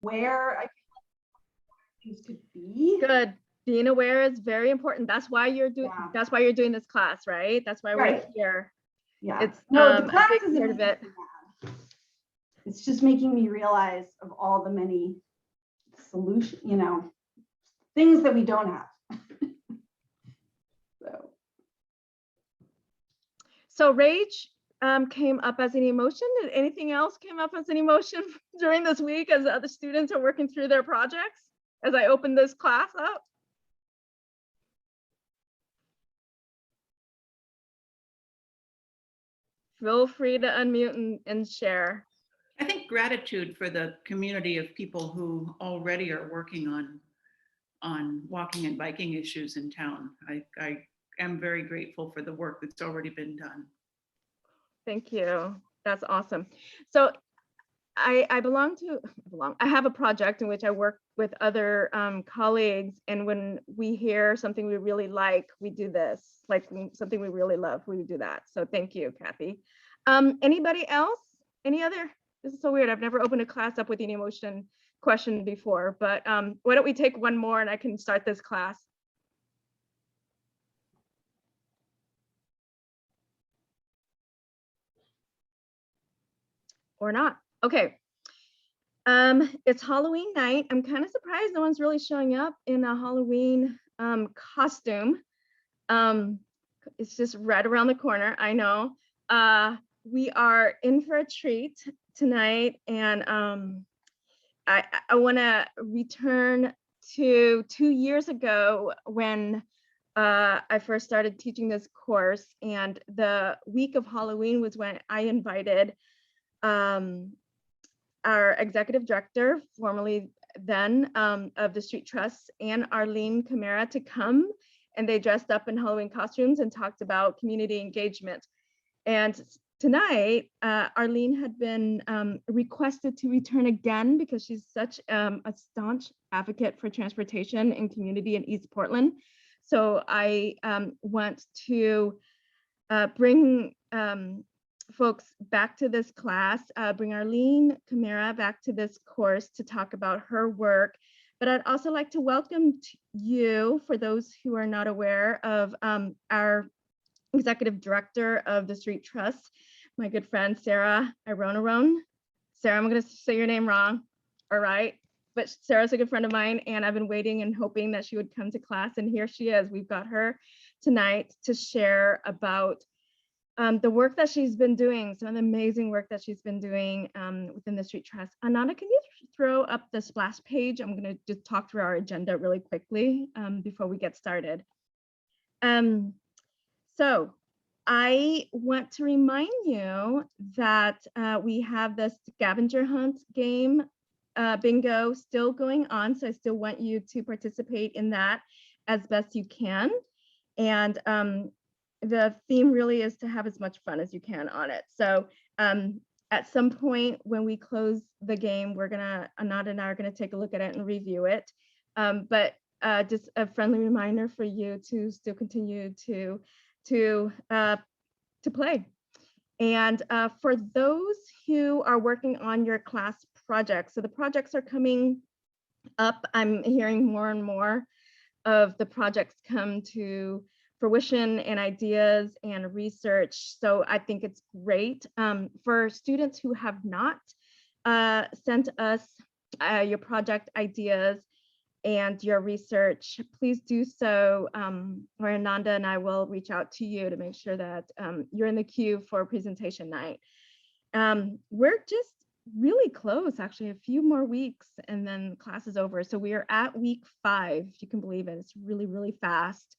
where I feel like things could be. Good. Being aware is very important. That's why you're doing. Yeah. That's why you're doing this class, right? That's why Right. we're here. Yeah. It's no, the a class big isn't part of it. bad. It's just making me realize of all the many solutions, you know, things that we don't have. So rage came up as an emotion. Did anything else came up as an emotion during this week as other students are working through their projects as I opened this class up? Feel free to unmute and share. I think gratitude for the community of people who already are working on walking and biking issues in town. I am very grateful for the work that's already been done. Thank you. That's awesome. So I have a project in which I work with other colleagues, and when we hear something we really like, we do this. Like something we really love, we do that. So thank you, Kathy. Anybody else? Any other? This is so weird. I've never opened a class up with an emotion question before, but why don't we take one more and I can start this class. Or not. Okay. It's Halloween night. I'm kind of surprised no one's really showing up in a Halloween costume. It's just right around the corner. I know. We are in for a treat tonight, and I want to return to 2 years ago when I first started teaching this course, and the week of Halloween was when I invited our executive director, formerly then of the Street Trust, and Arlene Kimura to come, and they dressed up in Halloween costumes and talked about community engagement. And tonight, Arlene had been requested to return again because she's such a staunch advocate for transportation and community in East Portland. So I want to bring folks back to this class, bring Arlene Kimura back to this course to talk about her work. But I'd also like to welcome you, for those who are not aware of our executive director of the Street Trust, my good friend, Sarah Iannarone. Sarah, I'm gonna say your name wrong, all right? But Sarah's a good friend of mine, and I've been waiting and hoping that she would come to class, and here she is. We've got her tonight to share about the work that she's been doing, some of the amazing work that she's been doing within the Street Trust. Ananda, can you throw up the splash page? I'm gonna just talk through our agenda really quickly before we get started. So I want to remind you that we have the scavenger hunt game bingo still going on. So I still want you to participate in that as best you can. And the theme really is to have as much fun as you can on it. So at some point when we close the game, Ananda and I are gonna take a look at it and review it. But just a friendly reminder for you to still continue to play. And for those who are working on your class projects, so the projects are coming up. I'm hearing more and more of the projects come to fruition and ideas and research. So I think it's great. For students who have not sent us your project ideas and your research, please do so, or Ananda and I will reach out to you to make sure that you're in the queue for presentation night. We're just really close, actually, a few more weeks and then class is over. So we are at week 5, if you can believe it. It's really, really fast.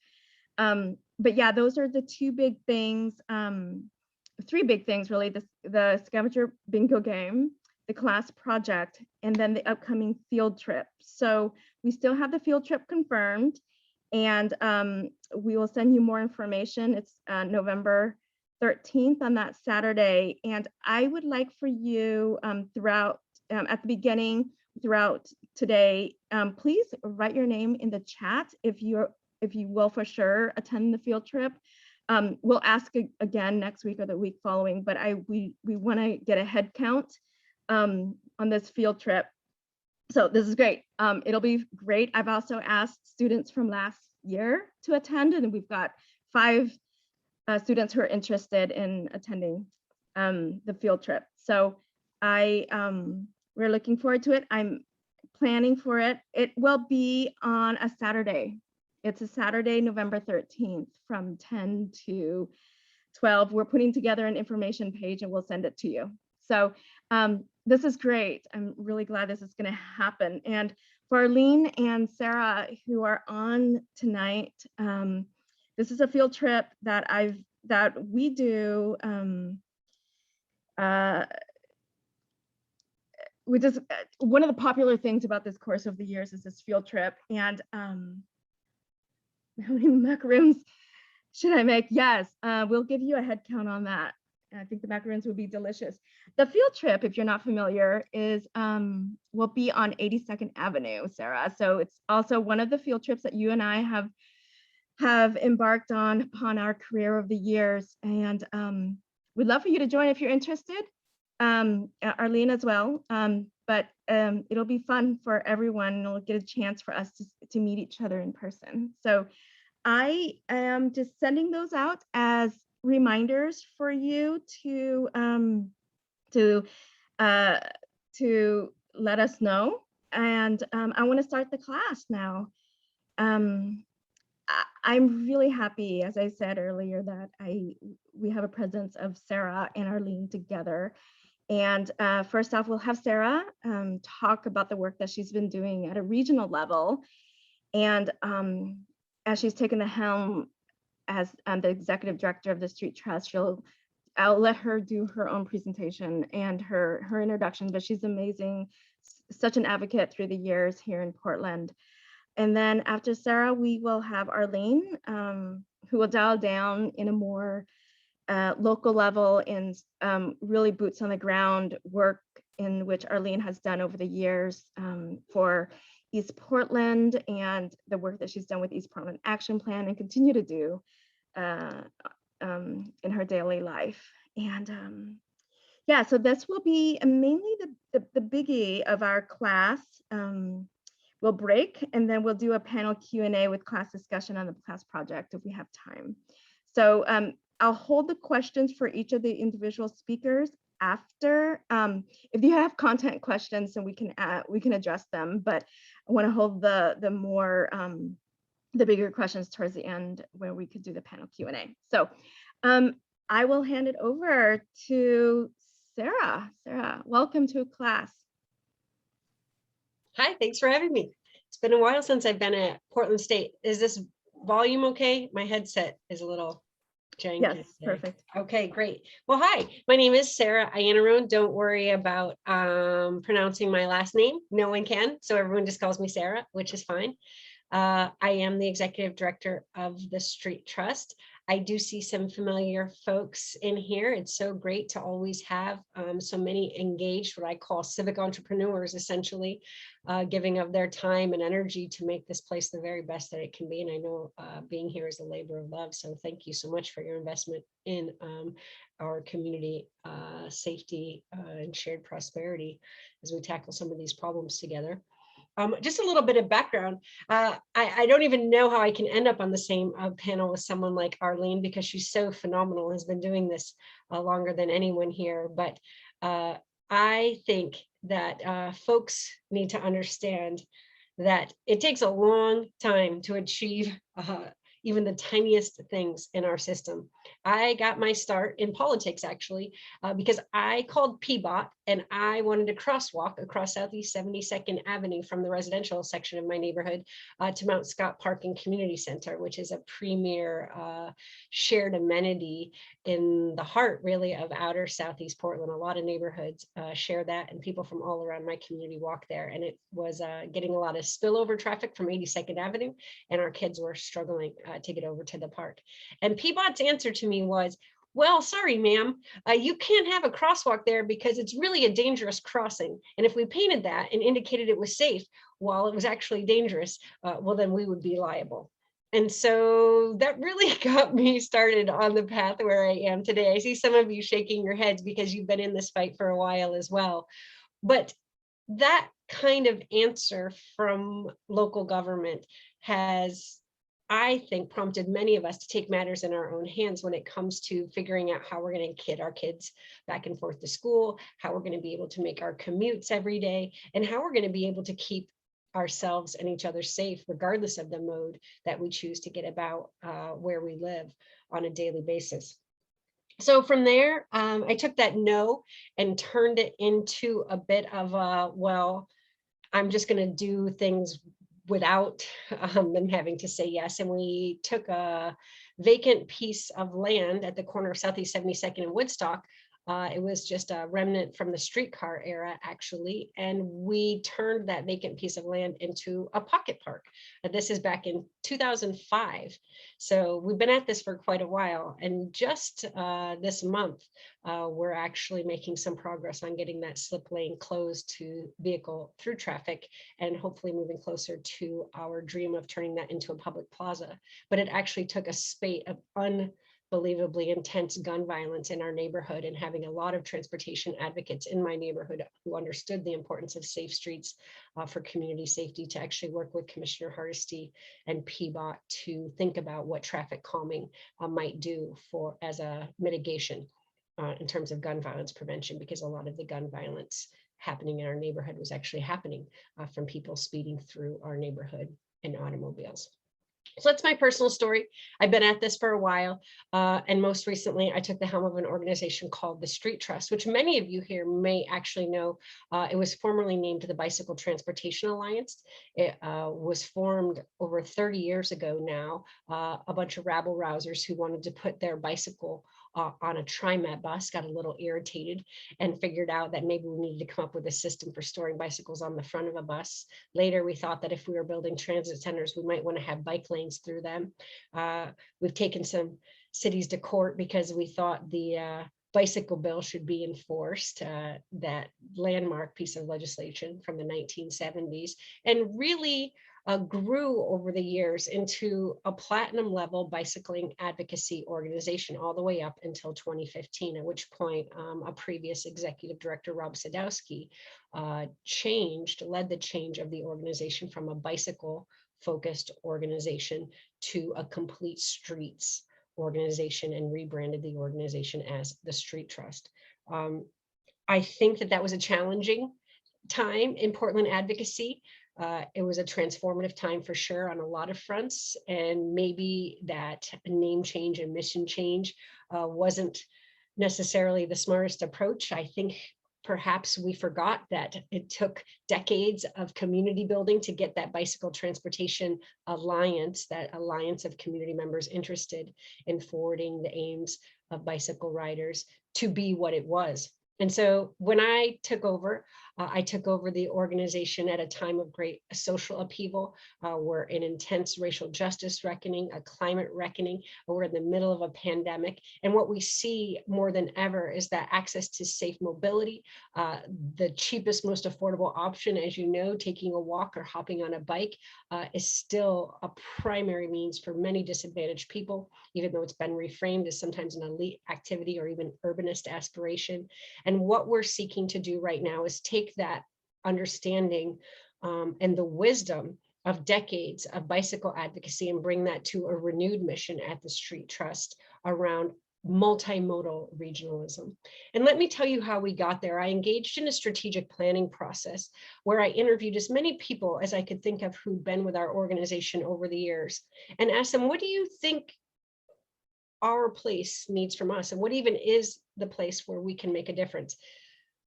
But yeah, those are the 2 big things, 3 big things really, the scavenger bingo game, the class project, and then the upcoming field trip. So we still have the field trip confirmed, and we will send you more information. It's November 13th on that Saturday. And I would like for you throughout, at the beginning, throughout today, please write your name in the chat if you will for sure attend the field trip. We'll ask again next week or the week following, but we want to get a head count on this field trip. So this is great. It'll be great. I've also asked students from last year to attend, and we've got 5 students who are interested in attending the field trip. So we're looking forward to it. I'm planning for it. It will be on a Saturday. It's a Saturday, November 13th from 10 to 12. We're putting together an information page and we'll send it to you. So this is great. I'm really glad this is going to happen. And for Arlene and Sarah, who are on tonight, this is a field trip that we do. Which is one of the popular things about this course over the years is this field trip. And how many macaroons should I make? Yes, we'll give you a head count on that. I think the macaroons would be delicious. The field trip, if you're not familiar, is will be on 82nd Avenue, Sarah. So it's also one of the field trips that you and I have embarked on upon our career over the years. And we'd love for you to join if you're interested. Arlene as well, but it'll be fun for everyone. And it'll get a chance for us to meet each other in person. So I am just sending those out as reminders for you to let us know. And I want to start the class now. I'm really happy, as I said earlier, that we have a presence of Sarah and Arlene together. And first off, we'll have Sarah talk about the work that she's been doing at a regional level. And as she's taken the helm as the executive director of the Street Trust, I'll let her do her own presentation and her introduction, but she's amazing, such an advocate through the years here in Portland. And then after Sarah, we will have Arlene, who will dial down in a more local level and really boots on the ground work in which Arlene has done over the years for East Portland and the work that she's done with East Portland Action Plan and continue to do in her daily life. And yeah, so this will be mainly the biggie of our class. We'll break and then we'll do a panel Q&A with class discussion on the class project if we have time. So I'll hold the questions for each of the individual speakers after. If you have content questions, then we can address them, but I want to hold the more the bigger questions towards the end where we could do the panel Q&A. So I will hand it over to Sarah. Sarah, welcome to class. Hi, thanks for having me. It's been a while since I've been at Portland State. Is this volume okay? My headset is a little janky. Yes, perfect. Okay, great. Well, hi, my name is Sarah Iannarone. Don't worry about pronouncing my last name. No one can, so everyone just calls me Sarah, which is fine. I am the executive director of the Street Trust. I do see some familiar folks in here. It's so great to always have so many engaged, what I call civic entrepreneurs, essentially giving of their time and energy to make this place the very best that it can be. And I know being here is a labor of love. So thank you so much for your investment in our community safety and shared prosperity as we tackle some of these problems together. Just a little bit of background. I don't even know how I can end up on the same panel with someone like Arlene because she's so phenomenal, has been doing this longer than anyone here. But I think that folks need to understand that it takes a long time to achieve even the tiniest things in our system. I got my start in politics, actually, because I called PBOT and I wanted a crosswalk across Southeast 72nd Avenue from the residential section of my neighborhood to Mount Scott Park and Community Center, which is a premier shared amenity in the heart, really, of outer Southeast Portland. A lot of neighborhoods share that, and people from all around my community walk there. And it was getting a lot of spillover traffic from 82nd Avenue, and our kids were struggling to get over to the park. And PBOT's answer to me was, well, sorry, ma'am, you can't have a crosswalk there because it's really a dangerous crossing. And if we painted that and indicated it was safe while it was actually dangerous, well, then we would be liable. And so that really got me started on the path where I am today. I see some of you shaking your heads because you've been in this fight for a while as well. But that kind of answer from local government has, I think, prompted many of us to take matters in our own hands when it comes to figuring out how we're going to get our kids back and forth to school, how we're going to be able to make our commutes every day, and how we're going to be able to keep ourselves and each other safe, regardless of the mode that we choose to get about where we live on a daily basis. So from there, I took that no and turned it into a bit of a, well, I'm just going to do things without them having to say yes. And we took a vacant piece of land at the corner of Southeast 72nd and Woodstock. It was just a remnant from the streetcar era, actually. And we turned that vacant piece of land into a pocket park. This is back in 2005. So we've been at this for quite a while. And just this month, we're actually making some progress on getting that slip lane closed to vehicle through traffic and hopefully moving closer to our dream of turning that into a public plaza. But it actually took a spate of unbelievably intense gun violence in our neighborhood and having a lot of transportation advocates in my neighborhood who understood the importance of safe streets for community safety to actually work with Commissioner Hardesty and PBOT to think about what traffic calming might do for as a mitigation in terms of gun violence prevention, because a lot of the gun violence happening in our neighborhood was actually happening from people speeding through our neighborhood in automobiles. So that's my personal story. I've been at this for a while. And most recently, I took the helm of an organization called the Street Trust, which many of you here may actually know. It was formerly named the Bicycle Transportation Alliance. It was formed over 30 years ago now. A bunch of rabble rousers who wanted to put their bicycle on a TriMet bus got a little irritated and figured out that maybe we needed to come up with a system for storing bicycles on the front of a bus. Later, we thought that if we were building transit centers, we might want to have bike lanes through them. We've taken some cities to court because we thought the bicycle bill should be enforced, that landmark piece of legislation from the 1970s, and really grew over the years into a platinum level bicycling advocacy organization all the way up until 2015, at which point a previous executive director, Rob Sadowski, led the change of the organization from a bicycle focused organization to a complete streets organization and rebranded the organization as the Street Trust. I think that was a challenging time in Portland advocacy. It was a transformative time for sure on a lot of fronts, and maybe that name change and mission change wasn't necessarily the smartest approach. I think perhaps we forgot that it took decades of community building to get that bicycle transportation alliance, that alliance of community members interested in forwarding the aims of bicycle riders, to be what it was. And so when I took over the organization at a time of great social upheaval. We're in intense racial justice reckoning, a climate reckoning. We're in the middle of a pandemic. And what we see more than ever is that access to safe mobility, the cheapest, most affordable option, as you know, taking a walk or hopping on a bike, is still a primary means for many disadvantaged people, even though it's been reframed as sometimes an elite activity or even urbanist aspiration. And what we're seeking to do right now is take that understanding and the wisdom of decades of bicycle advocacy and bring that to a renewed mission at the Street Trust around multimodal regionalism. And let me tell you how we got there. I engaged in a strategic planning process where I interviewed as many people as I could think of who'd been with our organization over the years and asked them, what do you think our place needs from us? And what even is the place where we can make a difference?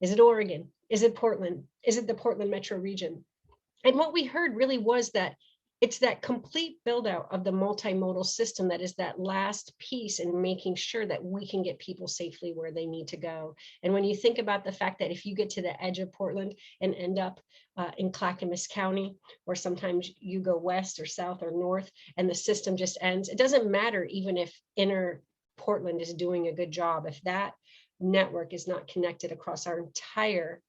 Is it Oregon? Is it Portland? Is it the Portland metro region? And what we heard really was that it's that complete build out of the multimodal system that is that last piece in making sure that we can get people safely where they need to go. And when you think about the fact that if you get to the edge of Portland and end up in Clackamas County, or sometimes you go west or south or north and the system just ends, it doesn't matter even if inner Portland is doing a good job. If that network is not connected across our entire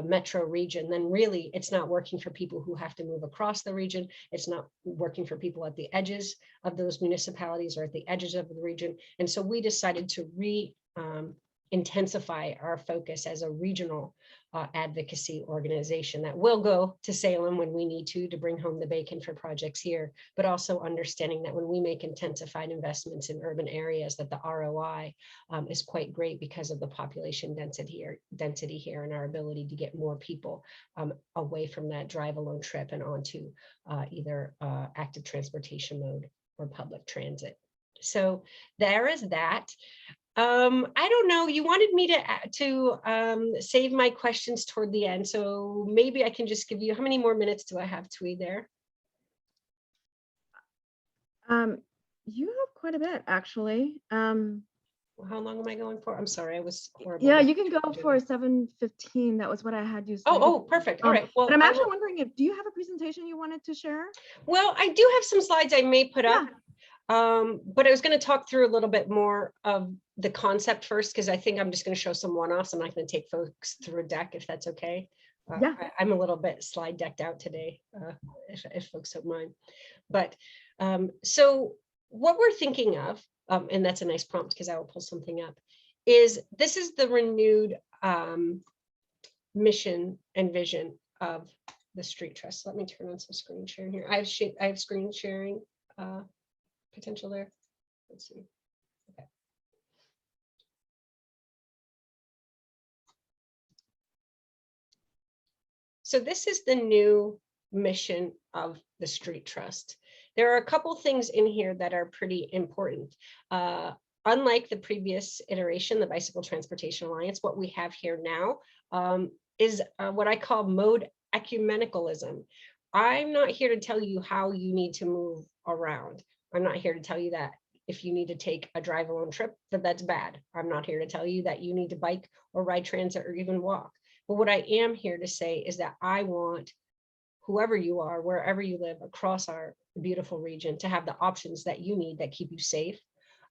metro region, then really it's not working for people who have to move across the region. It's not working for people at the edges of those municipalities or at the edges of the region. And so we decided to intensify our focus as a regional advocacy organization that will go to Salem when we need to bring home the bacon for projects here, but also understanding that when we make intensified investments in urban areas, that the ROI is quite great because of the population density here and our ability to get more people away from that drive alone trip and onto either active transportation mode or public transit. So there is that. I don't know, you wanted me to save my questions toward the end, so maybe I can just give you, how many more minutes do I have, Twee, there? You have quite a bit, actually. How long am I going for? I'm sorry, I was horrible. Yeah, you can go for 7:15. That was what I had you. Oh, perfect. All right. Well, but I'm actually wondering if, do you have a presentation you wanted to share? Well, I do have some slides I may put up. But I was going to talk through a little bit more of the concept first, because I think I'm just going to show some one-offs. I'm not going to take folks through a deck, if that's okay. Yeah. I'm a little bit slide decked out today, if folks don't mind. But so what we're thinking of, and that's a nice prompt because I will pull something up, is this is the renewed mission and vision of the Street Trust. Let me turn on some screen sharing here. I have screen sharing potential there. Let's see. Okay. So this is the new mission of the Street Trust. There are a couple things in here that are pretty important. Unlike the previous iteration, the Bicycle Transportation Alliance, what we have here now is what I call mode ecumenicalism. I'm not here to tell you how you need to move around. I'm not here to tell you that if you need to take a drive alone trip, that's bad. I'm not here to tell you that you need to bike or ride transit or even walk. But what I am here to say is that I want whoever you are, wherever you live across our beautiful region, to have the options that you need that keep you safe.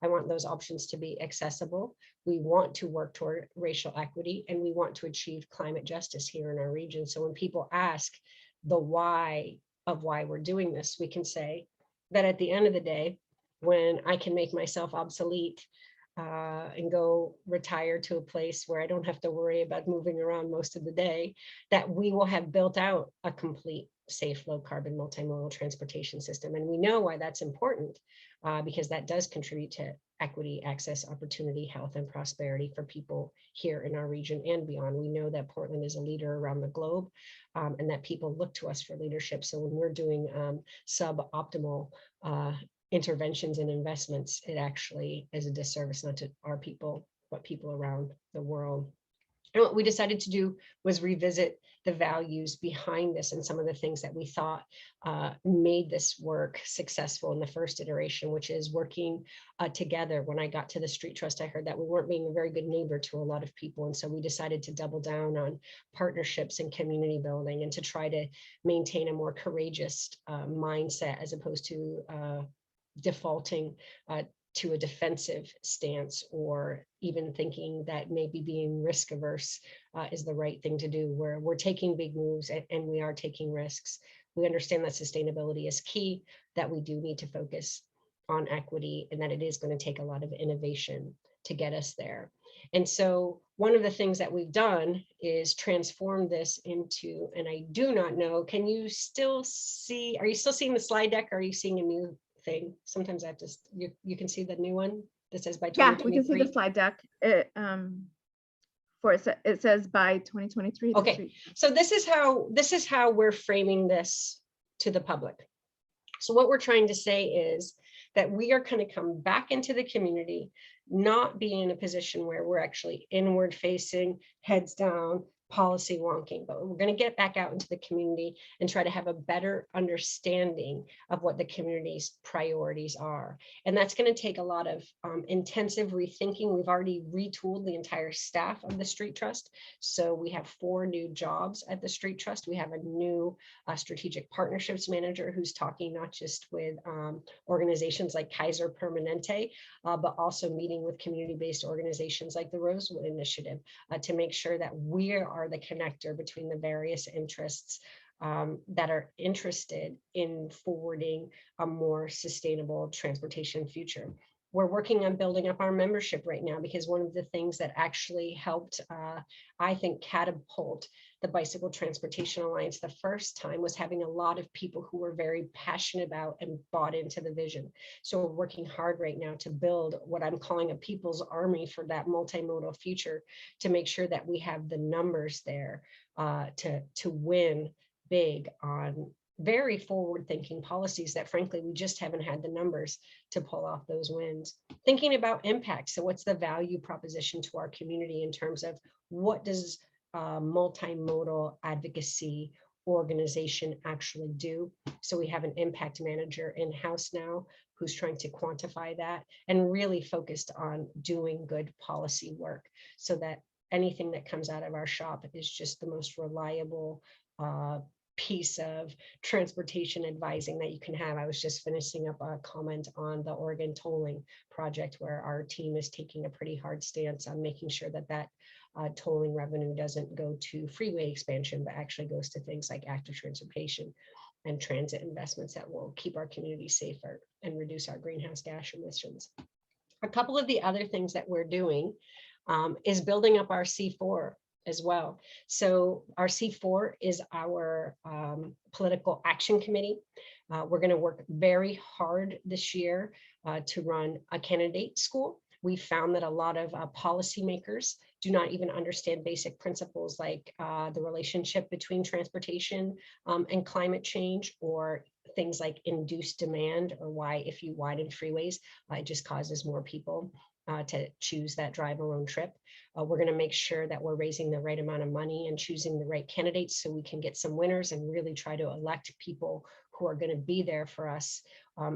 I want those options to be accessible. We want to work toward racial equity, and we want to achieve climate justice here in our region. So when people ask the why of why we're doing this, we can say that at the end of the day, when I can make myself obsolete and go retire to a place where I don't have to worry about moving around most of the day, that we will have built out a complete, safe, low carbon, multimodal transportation system. And we know why that's important, because that does contribute to equity, access, opportunity, health, and prosperity for people here in our region and beyond. We know that Portland is a leader around the globe, and that people look to us for leadership. So when we're doing suboptimal interventions and investments, it actually is a disservice not to our people, but people around the world. And what we decided to do was revisit the values behind this and some of the things that we thought made this work successful in the first iteration, which is working together. When I got to the Street Trust, I heard that we weren't being a very good neighbor to a lot of people. And so we decided to double down on partnerships and community building and to try to maintain a more courageous mindset as opposed to defaulting to a defensive stance, or even thinking that maybe being risk averse is the right thing to do, where we're taking big moves and we are taking risks. We understand that sustainability is key, that we do need to focus on equity, and that it is going to take a lot of innovation to get us there. And so one of the things that we've done is transform this into, and I do not know, can you still see, are you still seeing the slide deck? Or are you seeing a new thing? Sometimes I have to, you can see the new one that says by 2023. Yeah, we can see the slide deck. It says by 2023. Okay, so this is how we're framing this to the public. So what we're trying to say is that we are going to come back into the community, not be in a position where we're actually inward facing, heads down, policy wonking, but we're going to get back out into the community and try to have a better understanding of what the community's priorities are. And that's going to take a lot of intensive rethinking. We've already retooled the entire staff of the Street Trust. So we have 4 new jobs at the Street Trust. We have a new strategic partnerships manager who's talking not just with organizations like Kaiser Permanente, but also meeting with community-based organizations like the Rosewood Initiative to make sure that we are the connector between the various interests that are interested in forwarding a more sustainable transportation future. We're working on building up our membership right now, because one of the things that actually helped, I think, catapult the Bicycle Transportation Alliance the first time was having a lot of people who were very passionate about and bought into the vision. So we're working hard right now to build what I'm calling a people's army for that multimodal future, to make sure that we have the numbers there to win big on very forward-thinking policies that frankly we just haven't had the numbers to pull off those wins. Thinking about impact. So what's the value proposition to our community in terms of what does multimodal advocacy organization actually do? So we have an impact manager in-house now who's trying to quantify that and really focused on doing good policy work, so that anything that comes out of our shop is just the most reliable piece of transportation advising that you can have. I was just finishing up a comment on the Oregon tolling project, where our team is taking a pretty hard stance on making sure that that tolling revenue doesn't go to freeway expansion, but actually goes to things like active transportation and transit investments that will keep our community safer and reduce our greenhouse gas emissions. A couple of the other things that we're doing is building up our C4 as well. So our C4 is our political action committee. We're going to work very hard this year to run a candidate school. We found that a lot of policymakers do not even understand basic principles like the relationship between transportation and climate change, or things like induced demand, or why if you widen freeways, it just causes more people to choose that drive alone trip. We're going to make sure that we're raising the right amount of money and choosing the right candidates so we can get some winners and really try to elect people who are going to be there for us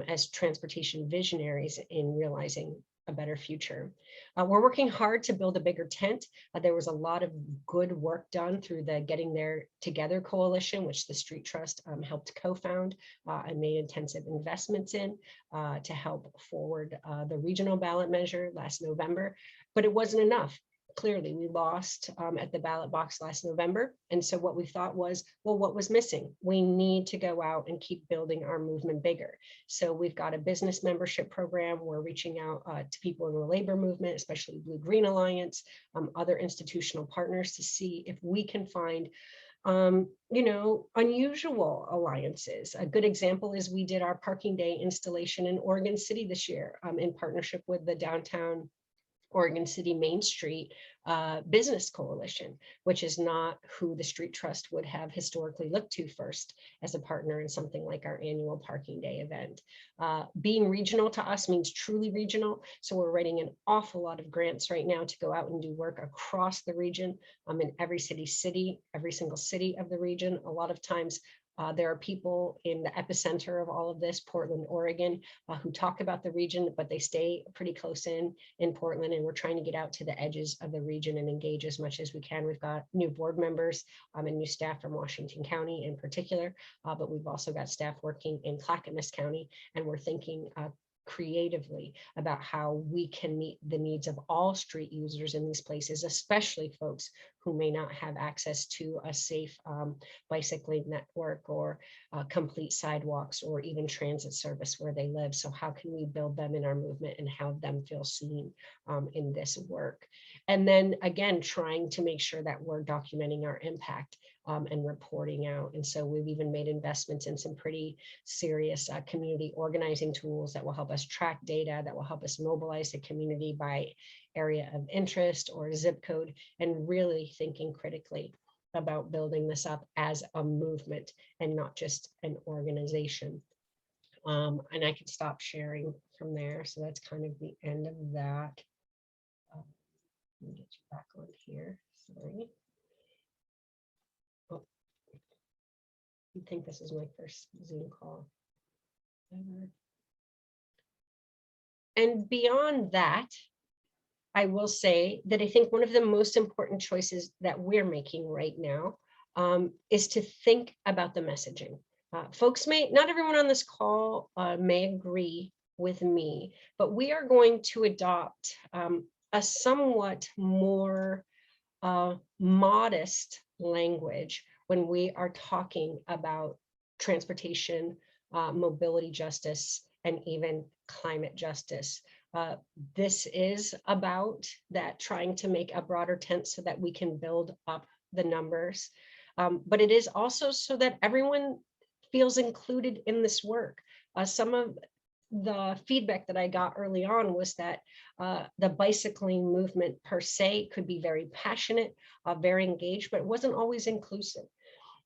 as transportation visionaries in realizing a better future. We're working hard to build a bigger tent. There was a lot of good work done through the Getting There Together coalition, which the Street Trust helped co-found and made intensive investments in to help forward the regional ballot measure last November, but it wasn't enough. Clearly, we lost at the ballot box last November. And so what we thought was, well, what was missing? We need to go out and keep building our movement bigger. So we've got a business membership program. We're reaching out to people in the labor movement, especially Blue Green Alliance, other institutional partners, to see if we can find unusual alliances. A good example is we did our parking day installation in Oregon City this year in partnership with the downtown Oregon City Main Street Business Coalition, which is not who the Street Trust would have historically looked to first as a partner in something like our annual parking day event. Being regional to us means truly regional. So we're writing an awful lot of grants right now to go out and do work across the region in every every single city of the region. A lot of times there are people in the epicenter of all of this, Portland, Oregon, who talk about the region, but they stay pretty close in Portland, and we're trying to get out to the edges of the region and engage as much as we can. We've got new board members and new staff from Washington County in particular, but we've also got staff working in Clackamas County, and we're thinking creatively about how we can meet the needs of all street users in these places, especially folks who may not have access to a safe bicycling network or complete sidewalks or even transit service where they live. So how can we build them in our movement and have them feel seen in this work? And then again, trying to make sure that we're documenting our impact and reporting out. And so we've even made investments in some pretty serious community organizing tools that will help us track data, that will help us mobilize the community by area of interest or zip code, and really thinking critically about building this up as a movement and not just an organization. And I can stop sharing from there. So that's kind of the end of that. Let me get you back on here. Sorry. Oh, I think this is my first Zoom call ever. And beyond that, I will say that I think one of the most important choices that we're making right now is to think about the messaging. Folks not everyone on this call may agree with me, but we are going to adopt a somewhat more modest language when we are talking about transportation, mobility justice, and even climate justice. This is about that, trying to make a broader tent so that we can build up the numbers. But it is also so that everyone feels included in this work. Some of the feedback that I got early on was that the bicycling movement per se could be very passionate, very engaged, but it wasn't always inclusive.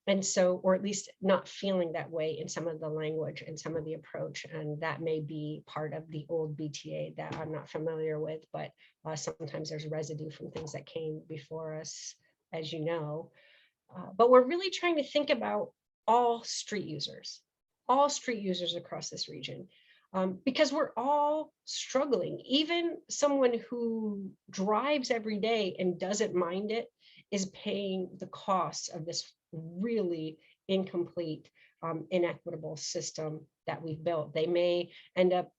And so, or at least not feeling that way in some of the language and some of the approach. And that may be part of the old BTA that I'm not familiar with, but sometimes there's residue from things that came before us, as you know. But we're really trying to think about all street users across this region, because we're all struggling. Even someone who drives every day and doesn't mind it is paying the costs of this really incomplete, inequitable system that we've built. They may end up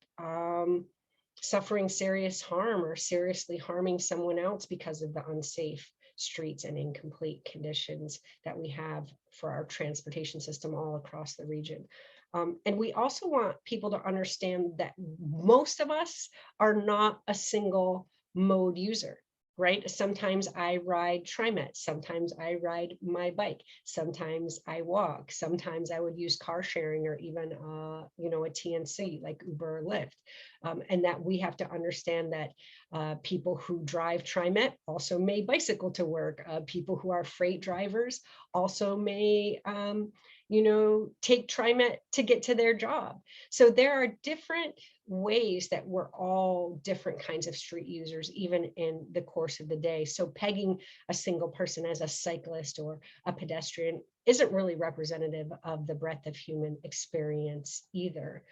suffering serious harm or seriously harming someone else because of the unsafe streets and incomplete conditions that we have for our transportation system all across the region. And we also want people to understand that most of us are not a single mode user, right? Sometimes I ride TriMet, sometimes I ride my bike, sometimes I walk, sometimes I would use car sharing or even a TNC like Uber or Lyft. And that we have to understand that people who drive TriMet also may bicycle to work. People who are freight drivers also may take TriMet to get to their job. So there are different ways that we're all different kinds of street users, even in the course of the day. So pegging a single person as a cyclist or a pedestrian isn't really representative of the breadth of human experience either.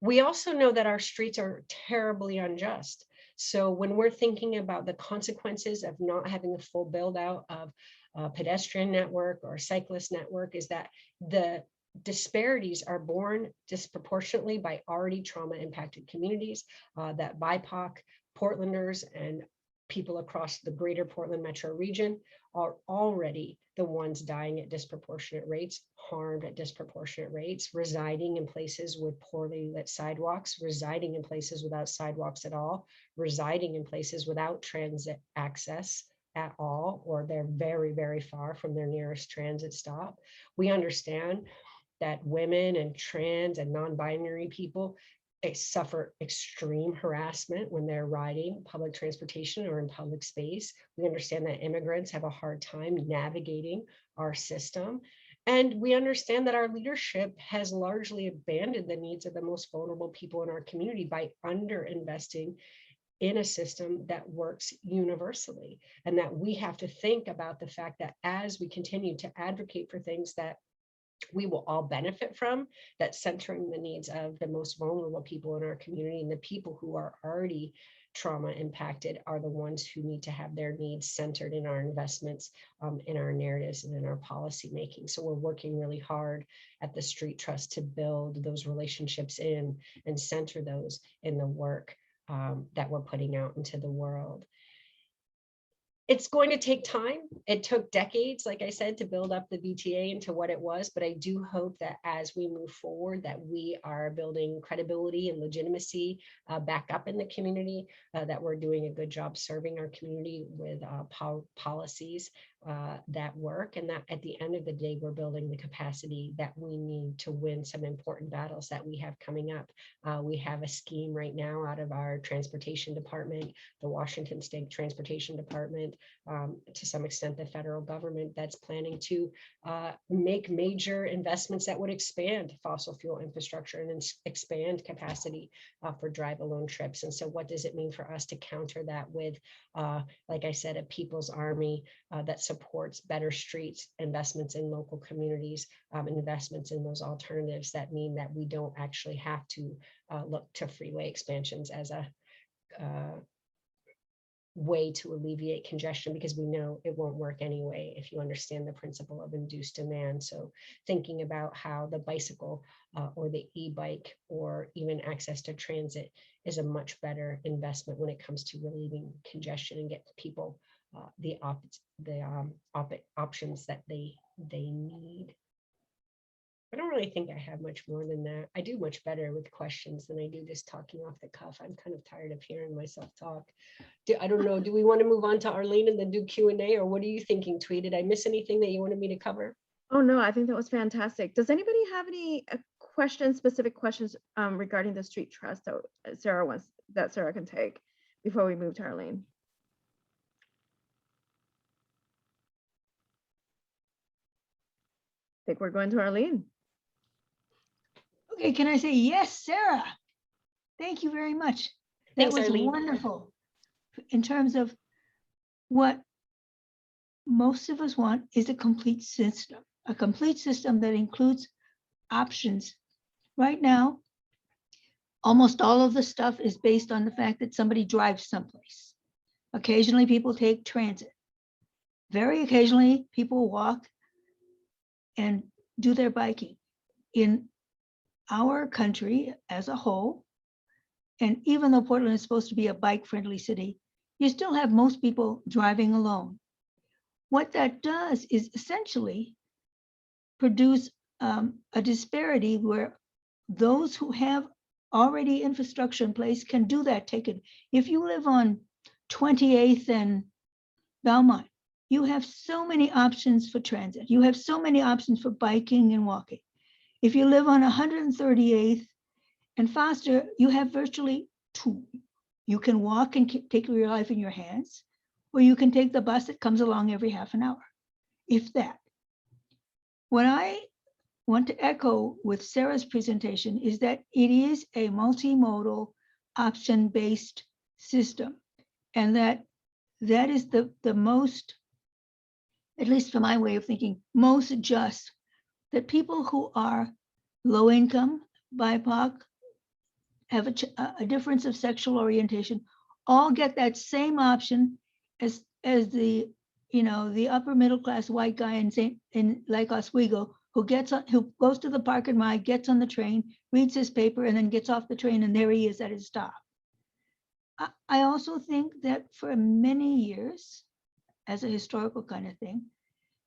We also know that our streets are terribly unjust. So when we're thinking about the consequences of not having a full build out of a pedestrian network or a cyclist network, is that the disparities are borne disproportionately by already trauma impacted communities, that BIPOC, Portlanders, and people across the greater Portland metro region are already the ones dying at disproportionate rates, harmed at disproportionate rates, residing in places with poorly lit sidewalks, residing in places without sidewalks at all, residing in places without transit access at all, or they're very, very far from their nearest transit stop. We understand that women and trans and non-binary people suffer extreme harassment when they're riding public transportation or in public space. We understand that immigrants have a hard time navigating our system. And we understand that our leadership has largely abandoned the needs of the most vulnerable people in our community by underinvesting in a system that works universally. And that we have to think about the fact that as we continue to advocate for things that we will all benefit from, that centering the needs of the most vulnerable people in our community and the people who are already trauma impacted are the ones who need to have their needs centered in our investments, in our narratives, and in our policy making. So we're working really hard at the Street Trust to build those relationships in and center those in the work that we're putting out into the world. It's going to take time. It took decades, like I said, to build up the BTA into what it was, but I do hope that as we move forward, that we are building credibility and legitimacy back up in the community, that we're doing a good job serving our community with policies that work, and that at the end of the day, we're building the capacity that we need to win some important battles that we have coming up. We have a scheme right now out of our transportation department, the Washington State Transportation Department, to some extent the federal government, that's planning to make major investments that would expand fossil fuel infrastructure and expand capacity for drive alone trips. And so what does it mean for us to counter that with, like I said, a people's army that supports better streets, investments in local communities, investments in those alternatives that mean that we don't actually have to look to freeway expansions as a way to alleviate congestion, because we know it won't work anyway if you understand the principle of induced demand. So thinking about how the bicycle or the e-bike or even access to transit is a much better investment when it comes to relieving congestion and get people the options that they need. I don't really really think I have much more than that. I do much better with questions than I do just talking off the cuff. I'm kind of tired of hearing myself talk. I don't know, do we want to move on to Arlene and then do Q&A, or what are you thinking, Twee? Did I miss anything that you wanted me to cover? Oh, no, I think that was fantastic. Does anybody have any questions, specific questions regarding the street trust that Sarah can take before we move to Arlene? I think we're going to Arlene. Okay, can I say yes, Sarah? Thank you very much. Thanks, That was Arlene. wonderful. In terms of what most of us want is a complete system that includes options. Right now, almost all of the stuff is based on the fact that somebody drives someplace. Occasionally, people take transit. Very occasionally, people walk and do their biking. In our country as a whole, and even though Portland is supposed to be a bike-friendly city, you still have most people driving alone. What that does is essentially produce a disparity where those who have already infrastructure in place can do that ticket. If you live on 28th and Belmont, you have so many options for transit. You have so many options for biking and walking. If you live on 138th and Foster, you have virtually two. You can walk and take your life in your hands, or you can take the bus that comes along every half an hour, if that. What I want to echo with Sarah's presentation is that it is a multimodal option-based system, and that is the most, at least from my way of thinking, most just, that people who are low income, BIPOC, have a difference of sexual orientation, all get that same option as the, you know, the upper middle class white guy in Lake Oswego who goes to the park and ride, gets on the train, reads his paper, and then gets off the train, and there he is at his stop. I also think that for many years, as a historical kind of thing,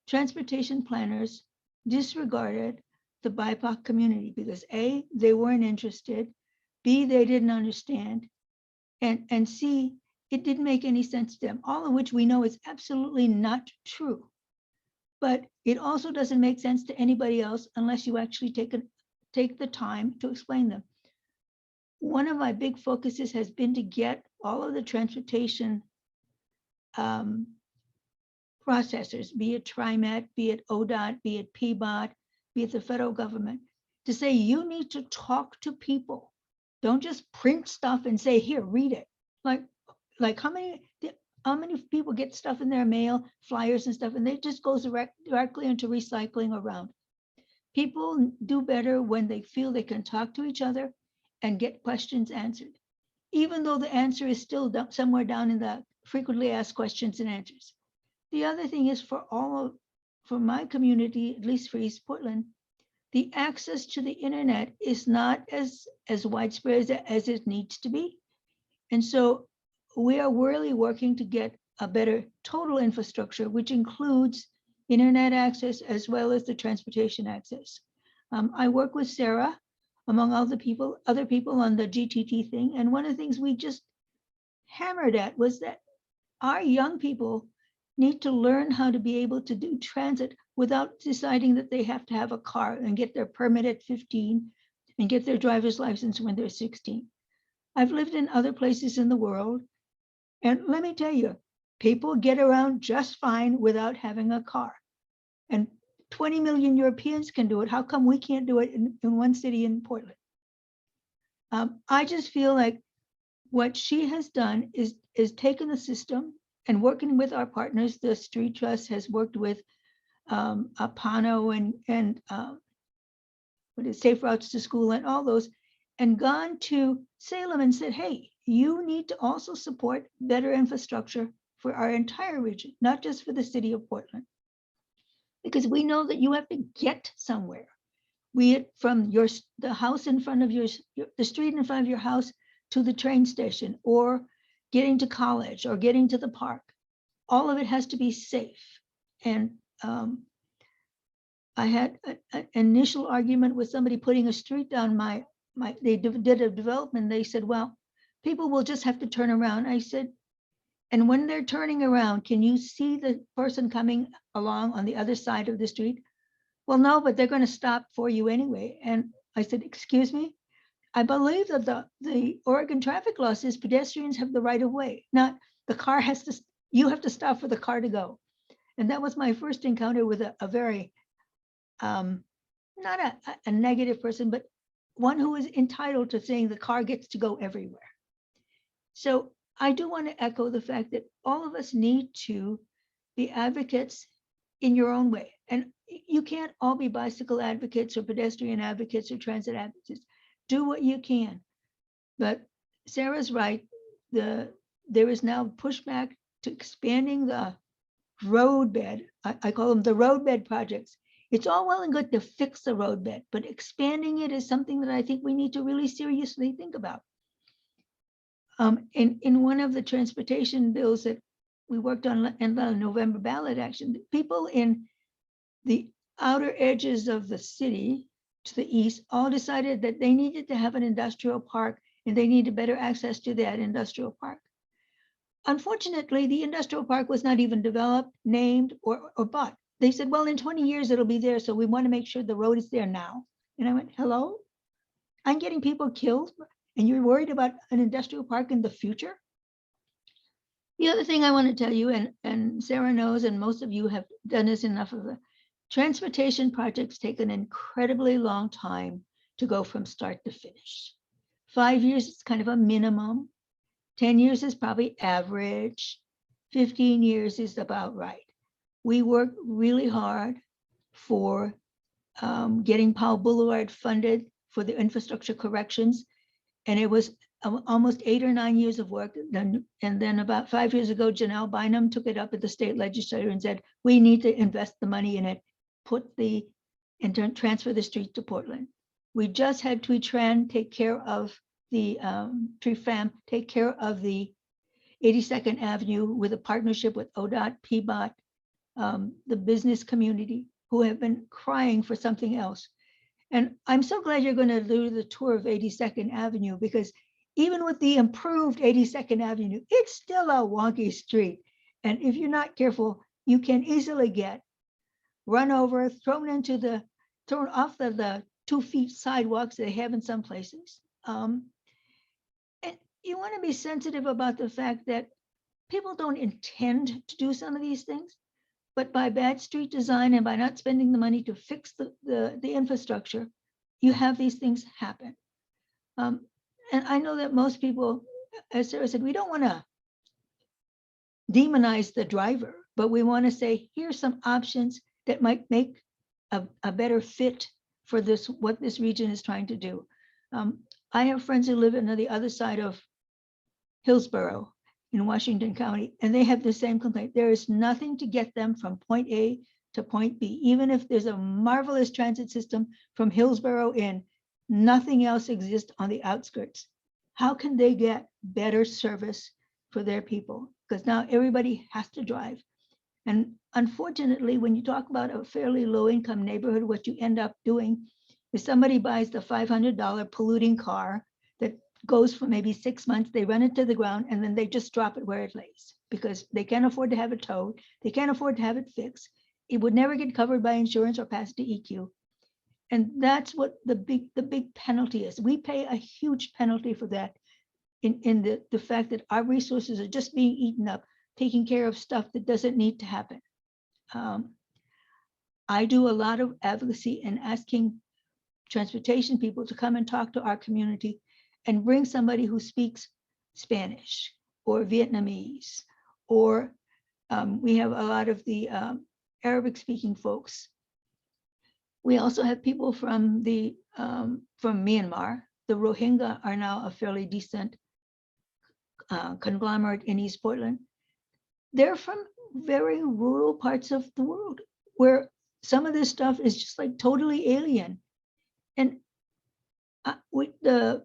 transportation planners disregarded the BIPOC community because A, they weren't interested, B, they didn't understand, and C, it didn't make any sense to them, all of which we know is absolutely not true. But it also doesn't make sense to anybody else unless you actually take the time to explain them. One of my big focuses has been to get all of the transportation processors, be it TriMet, be it ODOT, be it PBOT, be it the federal government, to say you need to talk to people. Don't just print stuff and say, here, read it. Like how many people get stuff in their mail, flyers and stuff, and they just goes directly into recycling around. People do better when they feel they can talk to each other and get questions answered, even though the answer is still somewhere down in the frequently asked questions and answers. The other thing is for my community, at least for East Portland, the access to the internet is not as widespread as it needs to be. And so we are really working to get a better total infrastructure, which includes internet access as well as the transportation access. I work with Sarah, among other people on the GTT thing. And one of the things we just hammered at was that our young people need to learn how to be able to do transit without deciding that they have to have a car and get their permit at 15 and get their driver's license when they're 16. I've lived in other places in the world, and let me tell you, people get around just fine without having a car. And 20 million Europeans can do it. How come we can't do it in one city in Portland? I just feel like what she has done is taken the system and working with our partners. The Street Trust has worked with Apano and what is Safe Routes to School and all those, and gone to Salem and said, hey, you need to also support better infrastructure for our entire region, not just for the city of Portland. Because we know that you have to get somewhere, be it from the house in front of the street in front of your house to the train station, or getting to college or getting to the park. All of it has to be safe. And I had an initial argument with somebody putting a street down they did a development. They said, well, people will just have to turn around. I said, and when they're turning around, can you see the person coming along on the other side of the street? Well, no, but they're going to stop for you anyway. And I said, excuse me, I believe that the Oregon traffic law says pedestrians have the right of way, not the car has to, you have to stop for the car to go. And that was my first encounter with a very, not a negative person, but one who is entitled to saying the car gets to go everywhere. So I do want to echo the fact that all of us need to be advocates in your own way. And you can't all be bicycle advocates or pedestrian advocates or transit advocates. Do what you can. But Sarah's right. There is now pushback to expanding the roadbed. I call them the roadbed projects. It's all well and good to fix the roadbed, but expanding it is something that I think we need to really seriously think about. In one of the transportation bills that we worked on in the November ballot action, people in the outer edges of the city to the east all decided that they needed to have an industrial park and they needed better access to that industrial park. Unfortunately, the industrial park was not even developed, named, or bought. They said, well, in 20 years, it'll be there. So we want to make sure the road is there now. And I went, hello? I'm getting people killed and you're worried about an industrial park in the future? The other thing I want to tell you, and Sarah knows, and most of you have done this enough of the transportation projects take an incredibly long time to go from start to finish. 5 years is kind of a minimum. 10 years is probably average. 15 years is about right. We worked really hard for getting Powell Boulevard funded for the infrastructure corrections. And it was almost 8 or 9 years of work. And then about 5 years ago, Janelle Bynum took it up at the state legislature and said, we need to invest the money in it, and transfer the street to Portland. We just had Tran take care of the Trifam, take care of the 82nd Avenue with a partnership with ODOT, PBOT, the business community, who have been crying for something else. And I'm so glad you're going to do the tour of 82nd Avenue, because even with the improved 82nd Avenue, it's still a wonky street. And if you're not careful, you can easily get run over, thrown off the 2 feet sidewalks they have in some places. And you want to be sensitive about the fact that people don't intend to do some of these things, but by bad street design and by not spending the money to fix the infrastructure, you have these things happen. And I know that most people, as Sarah said, we don't want to demonize the driver, but we want to say, here's some options that might make a better fit for what this region is trying to do. I have friends who live on the other side of Hillsborough in Washington County, and they have the same complaint. There is nothing to get them from point A to point B. Even if there's a marvelous transit system from Hillsborough in, nothing else exists on the outskirts. How can they get better service for their people? Because now everybody has to drive. And unfortunately, when you talk about a fairly low income neighborhood, what you end up doing is somebody buys the $500 polluting car that goes for maybe 6 months, they run it to the ground, and then they just drop it where it lays because they can't afford to have it towed. They can't afford to have it fixed. It would never get covered by insurance or pass DEQ. And that's what the big penalty is. We pay a huge penalty for that in the fact that our resources are just being eaten up, taking care of stuff that doesn't need to happen. I do a lot of advocacy and asking transportation people to come and talk to our community and bring somebody who speaks Spanish or Vietnamese, or we have a lot of the Arabic speaking folks. We also have people from Myanmar. The Rohingya are now a fairly decent conglomerate in East Portland. They're from very rural parts of the world where some of this stuff is just like totally alien. And the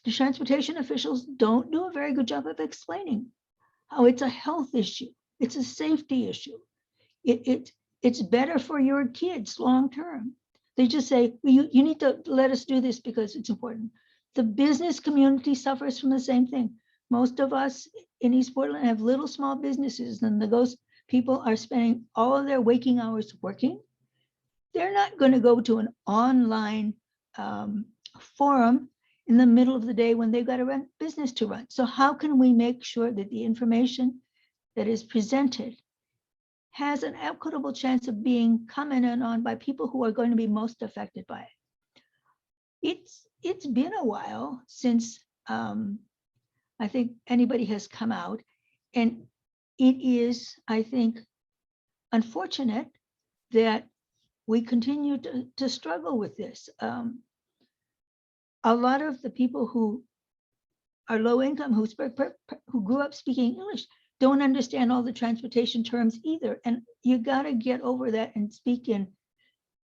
transportation officials don't do a very good job of explaining how it's a health issue. It's a safety issue. It's it's better for your kids long-term. They just say, well, you need to let us do this because it's important. The business community suffers from the same thing. Most of us in East Portland have little small businesses, and those people are spending all of their waking hours working. They're not going to go to an online forum in the middle of the day when they've got a business to run. So how can we make sure that the information that is presented has an equitable chance of being commented on by people who are going to be most affected by it? It's been a while since I think anybody has come out, and it is, I think, unfortunate that we continue to struggle with this. A lot of the people who are low income, who grew up speaking English, don't understand all the transportation terms either. And you got to get over that and speak in,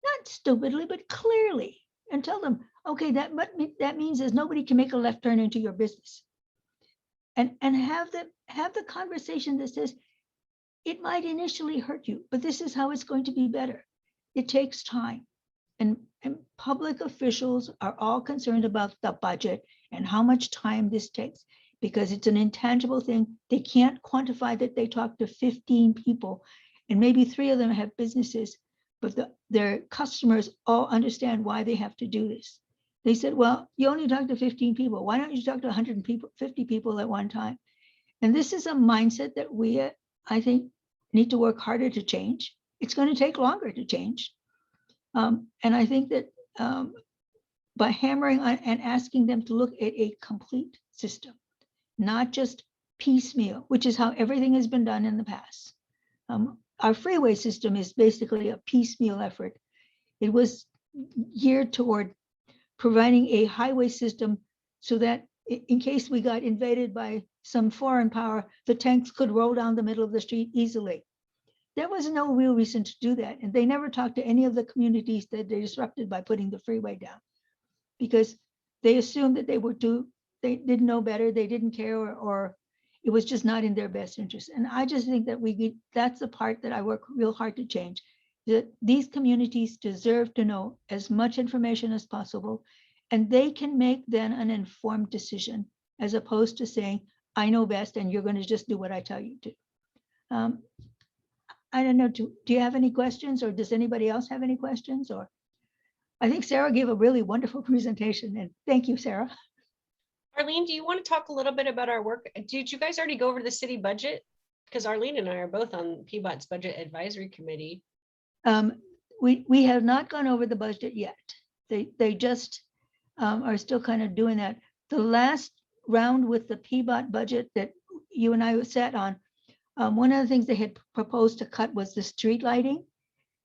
not stupidly, but clearly, and tell them, okay, that means is nobody can make a left turn into your business. And have the conversation that says, it might initially hurt you, but this is how it's going to be better. It takes time. And public officials are all concerned about the budget and how much time this takes, because it's an intangible thing. They can't quantify that they talk to 15 people and maybe 3 of them have businesses, but their customers all understand why they have to do this. They said, well, you only talk to 15 people. Why don't you talk to 150 people at one time? And this is a mindset that we, I think, need to work harder to change. It's going to take longer to change. And I think that by hammering on and asking them to look at a complete system, not just piecemeal, which is how everything has been done in the past. Our freeway system is basically a piecemeal effort. It was geared toward providing a highway system so that in case we got invaded by some foreign power, the tanks could roll down the middle of the street easily. There was no real reason to do that. And they never talked to any of the communities that they disrupted by putting the freeway down, because they assumed that they didn't know better, they didn't care, or it was just not in their best interest. And I just think that that's the part that I work real hard to change, that these communities deserve to know as much information as possible, and they can make then an informed decision, as opposed to saying, I know best and you're going to just do what I tell you to. I don't know, do you have any questions, or does anybody else have any questions? Or I think Sarah gave a really wonderful presentation, and thank you, Sarah. Arlene, do you want to talk a little bit about our work? Did you guys already go over the city budget? Because Arlene and I are both on PBOT's budget advisory committee. We have not gone over the budget yet. They just are still kind of doing that. The last round with the PBOT budget that you and I sat on, one of the things they had proposed to cut was the street lighting.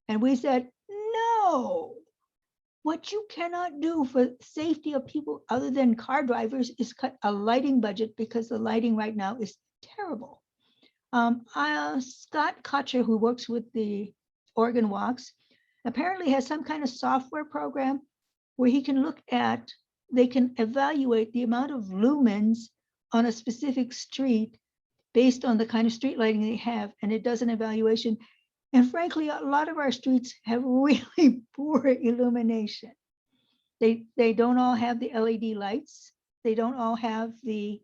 And we said, no, what you cannot do for safety of people other than car drivers is cut a lighting budget, because the lighting right now is terrible. Scott Kotcher, who works with the Oregon Walks, apparently has some kind of software program where he can look at, they can evaluate the amount of lumens on a specific street based on the kind of street lighting they have, and it does an evaluation. And frankly, a lot of our streets have really poor illumination. They don't all have the LED lights. They don't all have the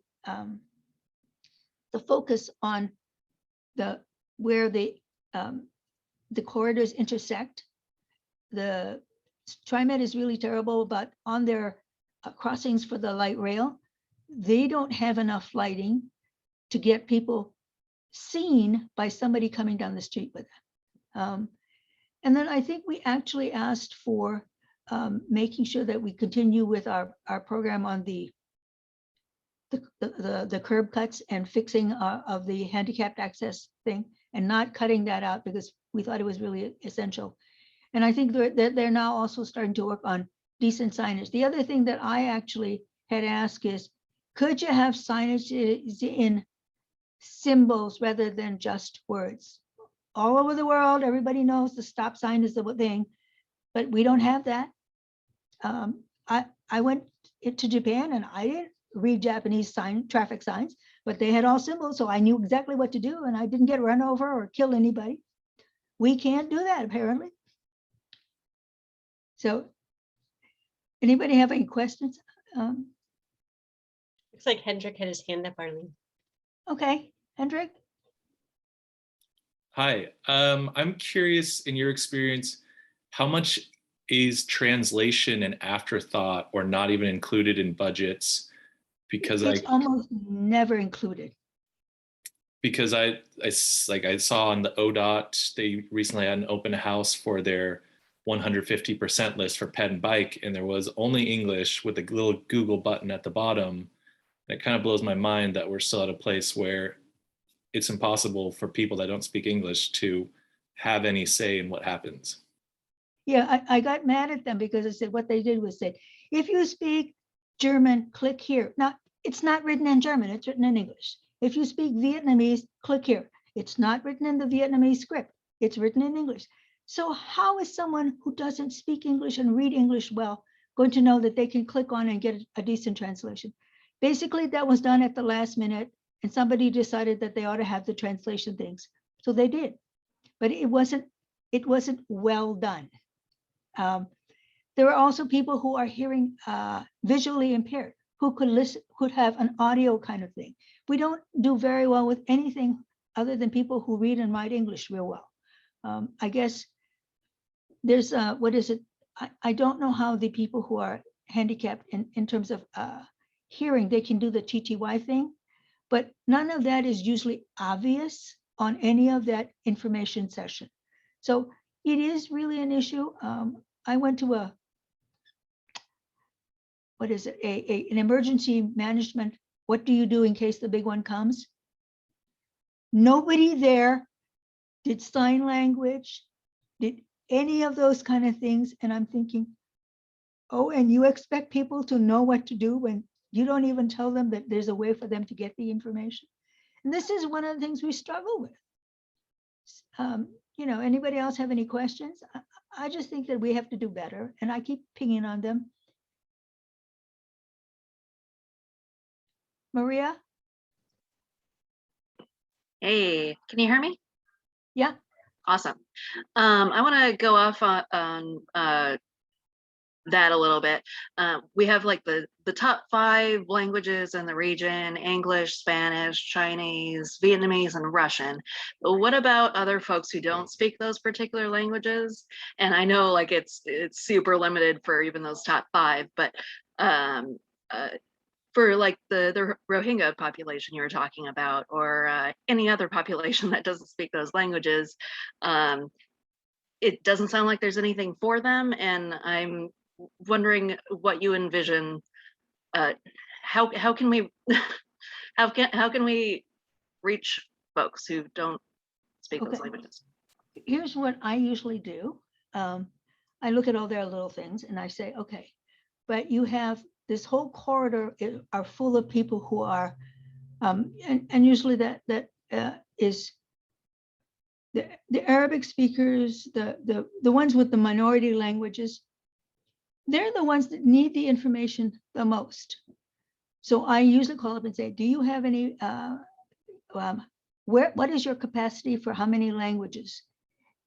focus on where the corridors intersect. The TriMet is really terrible, but on their crossings for the light rail, they don't have enough lighting to get people seen by somebody coming down the street with them. And then I think we actually asked for making sure that we continue with our program on the curb cuts and fixing of the handicapped access thing, and not cutting that out because we thought it was really essential. And I think they're now also starting to work on decent signage. The other thing that I actually had asked is, could you have signage in symbols rather than just words? All over the world, everybody knows the stop sign is the thing, but we don't have that. I went to Japan and I didn't read Japanese traffic signs, but they had all symbols, so I knew exactly what to do, and I didn't get run over or kill anybody. we can't do that apparently. So anybody have any questions? Looks like Hendrik had his hand up, Arlene. Okay, Hendrik? Hi, I'm curious, in your experience, how much is translation an afterthought or not even included in budgets? Because It's almost never included. I saw on the ODOT, they recently had an open house for their 150% list for pet and bike, and there was only English with a little Google button at the bottom. It kind of blows my mind that we're still at a place where it's impossible for people that don't speak English to have any say in what happens. Yeah, I got mad at them because I said what they did was say, if you speak German, click here. Now, it's not written in German, it's written in English. If you speak Vietnamese, click here. It's not written in the Vietnamese script, it's written in English. So how is someone who doesn't speak English and read English well going to know that they can click on and get a decent translation? Basically, that was done at the last minute, and somebody decided that they ought to have the translation things. So they did, but it wasn't well done. There are also people who are hearing visually impaired, who could have an audio kind of thing. We don't do very well with anything other than people who read and write English real well. I guess there's, what is it? I don't know how the people who are handicapped in terms of hearing, they can do the TTY thing, but none of that is usually obvious on any of that information session. So it is really an issue. I went to an emergency management. What do you do in case the big one comes? Nobody there did sign language, did any of those kind of things. And I'm thinking, oh, and you expect people to know what to do when you don't even tell them that there's a way for them to get the information. And this is one of the things we struggle with. You know, anybody else have any questions? I just think that we have to do better, and I keep pinging on them. Maria? Hey, can you hear me? Yeah. Awesome. I want to go off on that a little bit. We have like the top 5 languages in the region: English, Spanish, Chinese, Vietnamese, and Russian. But what about other folks who don't speak those particular languages? And I know like it's super limited for even those top 5, but for like the Rohingya population you were talking about, or any other population that doesn't speak those languages, it doesn't sound like there's anything for them. And I'm wondering what you envision. How can we how can we reach folks who don't speak those languages? Here's what I usually do. I look at all their little things and I say, okay, but you have this whole corridor are full of people who are, and usually that is the Arabic speakers, the ones with the minority languages. They're the ones that need the information the most. So I usually call up and say, do you have any, what is your capacity for how many languages?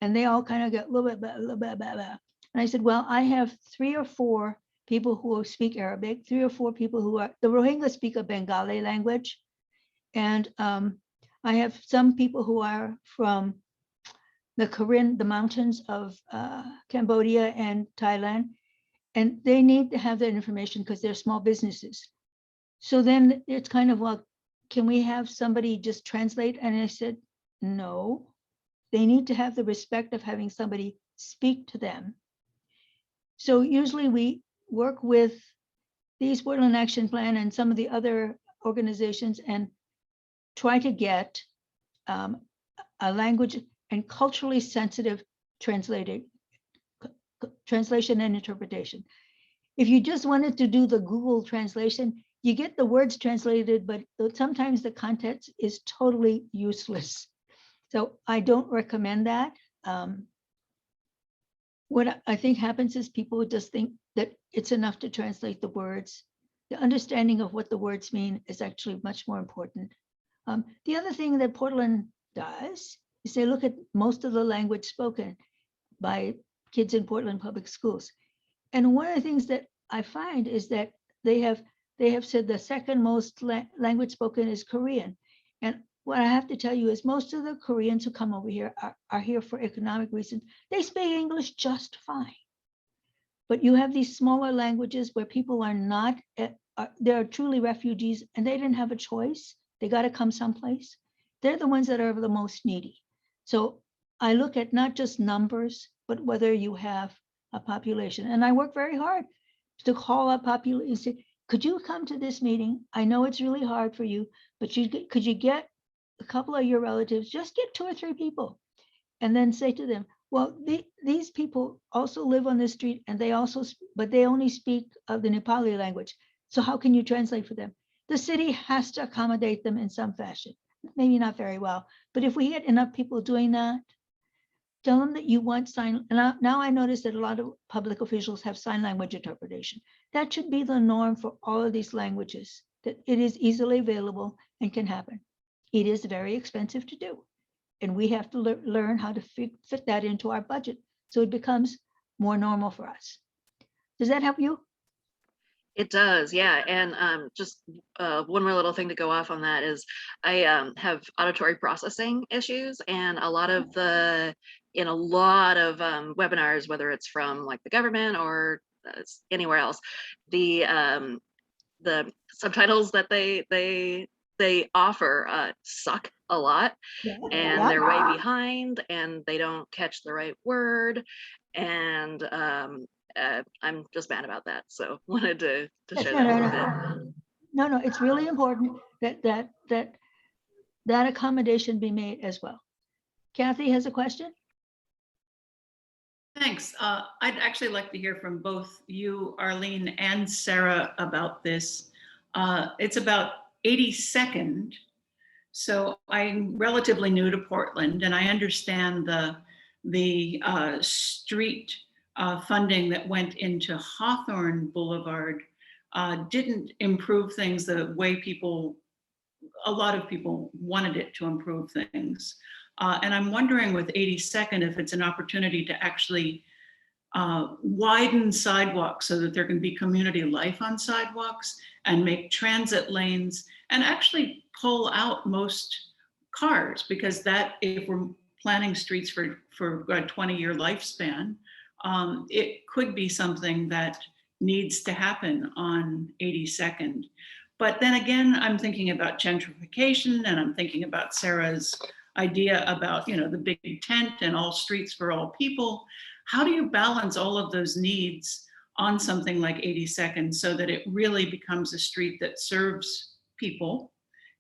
And they all kind of get a little bit, blah, blah, blah. And I said, well, I have 3 or 4 people who speak Arabic, 3 or 4 people who are, the Rohingya speak a Bengali language. And I have some people who are from the Karen, the mountains of Cambodia and Thailand. And they need to have that information because they're small businesses. So then it's kind of like, can we have somebody just translate? And I said, no, they need to have the respect of having somebody speak to them. So usually we work with the East Portland Action Plan and some of the other organizations and try to get a language and culturally sensitive translation and interpretation. If you just wanted to do the Google translation, you get the words translated, but sometimes the context is totally useless. So I don't recommend that. What I think happens is people just think that it's enough to translate the words. The understanding of what the words mean is actually much more important. The other thing that Portland does You say, look at most of the language spoken by kids in Portland public schools. And one of the things that I find is that they have said the second most language spoken is Korean. And what I have to tell you is most of the Koreans who come over here are here for economic reasons. They speak English just fine. But you have these smaller languages where people are not, they're truly refugees and they didn't have a choice. They got to come someplace. They're the ones that are the most needy. So I look at not just numbers, but whether you have a population. And I work very hard to call up population and say, could you come to this meeting? I know it's really hard for you, but could you get a couple of your relatives, just get 2 or 3 people, and then say to them, well, these people also live on the street and but they only speak the Nepali language. So how can you translate for them? The city has to accommodate them in some fashion. Maybe not very well, but if we get enough people doing that, tell them that you want sign. Now I notice that a lot of public officials have sign language interpretation. That should be the norm for all of these languages, that it is easily available and can happen. It is very expensive to do. And we have to learn how to fit that into our budget so it becomes more normal for us. Does that help you? It does, yeah. And just one more little thing to go off on that is I have auditory processing issues, and in a lot of webinars, whether it's from like the government or anywhere else, the subtitles that they offer suck a lot, and they're way behind, and they don't catch the right word, and I'm just mad about that. So wanted to share that a little bit. No, it's really important that accommodation be made as well. Kathy has a question. Thanks. I'd actually like to hear from both you, Arlene, and Sarah about this. It's about 82nd. So I'm relatively new to Portland, and I understand the street funding that went into Hawthorne Boulevard didn't improve things the way a lot of people wanted it to improve things. And I'm wondering with 82nd if it's an opportunity to actually widen sidewalks so that there can be community life on sidewalks, and make transit lanes, and actually pull out most cars, because that, if we're planning streets for a 20-year lifespan, it could be something that needs to happen on 82nd. But then again, I'm thinking about gentrification, and I'm thinking about Sarah's idea about, the big tent and all streets for all people. How do you balance all of those needs on something like 82nd so that it really becomes a street that serves people?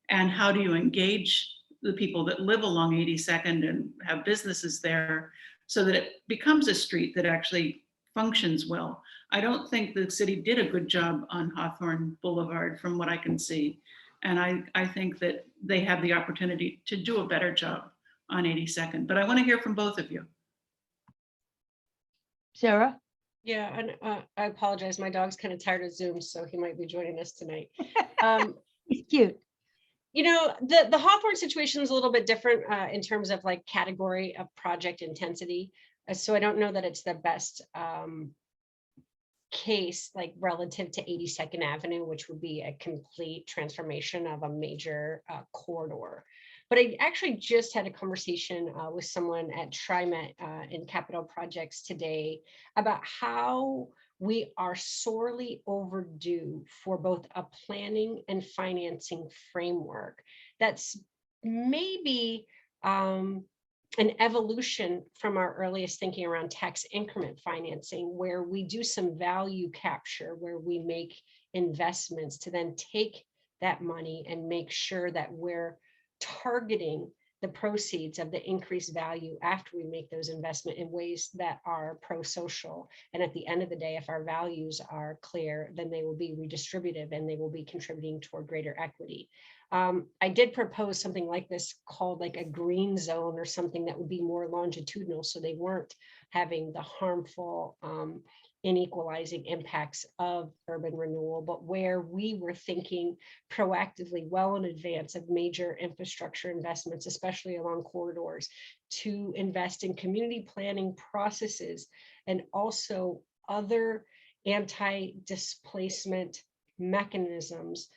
And how do you engage the people that live along 82nd and have businesses there so that it becomes a street that actually functions well? I don't think the city did a good job on Hawthorne Boulevard from what I can see. And I think that they have the opportunity to do a better job on 82nd. But I want to hear from both of you. Sarah? Yeah, and I apologize. My dog's kind of tired of Zoom, so he might be joining us tonight. It's cute. The Hawthorne situation is a little bit different in terms of like category of project intensity. So I don't know that it's the best case like relative to 82nd Avenue, which would be a complete transformation of a major corridor. But I actually just had a conversation with someone at TriMet in Capital Projects today about how we are sorely overdue for both a planning and financing framework that's maybe an evolution from our earliest thinking around tax increment financing, where we do some value capture, where we make investments to then take that money and make sure that we're targeting the proceeds of the increased value after we make those investments in ways that are pro-social. And at the end of the day, if our values are clear, then they will be redistributive and they will be contributing toward greater equity. I did propose something like this called like a green zone or something that would be more longitudinal, so they weren't having the harmful in equalizing impacts of urban renewal, but where we were thinking proactively well in advance of major infrastructure investments, especially along corridors, to invest in community planning processes and also other anti-displacement mechanisms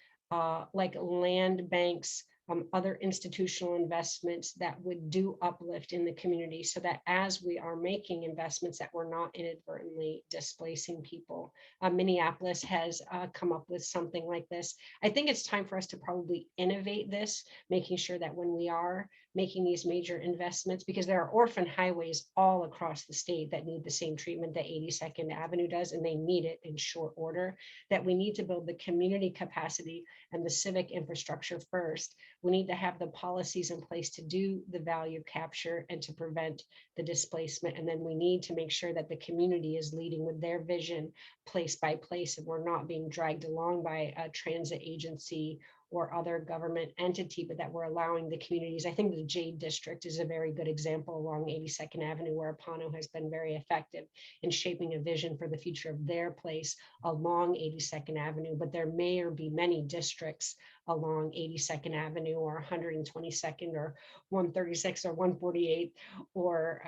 like land banks, other institutional investments that would do uplift in the community, so that as we are making investments that we're not inadvertently displacing people. Minneapolis has come up with something like this. I think it's time for us to probably innovate this, making sure that when we are making these major investments, because there are orphan highways all across the state that need the same treatment that 82nd Avenue does, and they need it in short order, that we need to build the community capacity and the civic infrastructure first. We need to have the policies in place to do the value capture and to prevent the displacement. And then we need to make sure that the community is leading with their vision place by place, and we're not being dragged along by a transit agency or other government entity, but that we're allowing the communities. I think the Jade District is a very good example along 82nd Avenue, where Apano has been very effective in shaping a vision for the future of their place along 82nd Avenue. But there may or be many districts along 82nd Avenue or 122nd or 136 or 148 or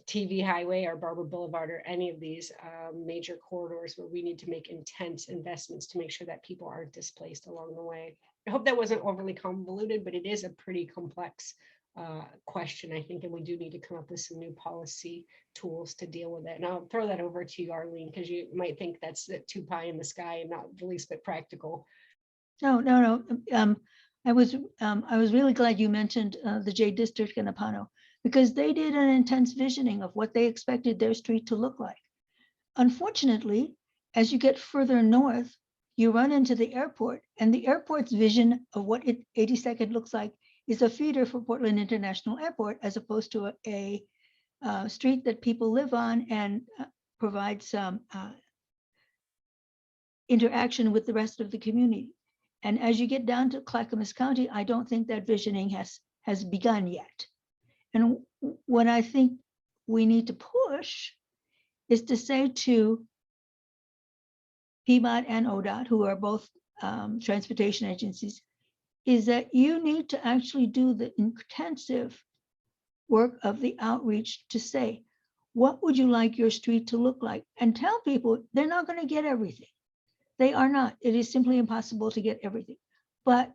TV Highway or Barber Boulevard or any of these major corridors where we need to make intense investments to make sure that people aren't displaced along the way. I hope that wasn't overly convoluted, but it is a pretty complex question, I think, and we do need to come up with some new policy tools to deal with it. And I'll throw that over to you, Arlene, because you might think that's too pie in the sky and not the least bit practical. No. I was really glad you mentioned the J District in Apano, because they did an intense visioning of what they expected their street to look like. Unfortunately, as you get further north, you run into the airport, and the airport's vision of what 82nd looks like is a feeder for Portland International Airport, as opposed to a street that people live on and provide some interaction with the rest of the community. And as you get down to Clackamas County, I don't think that visioning has begun yet. And what I think we need to push is to say to PMOT and ODOT, who are both transportation agencies, is that you need to actually do the intensive work of the outreach to say, what would you like your street to look like? And tell people they're not going to get everything. They are not. It is simply impossible to get everything. But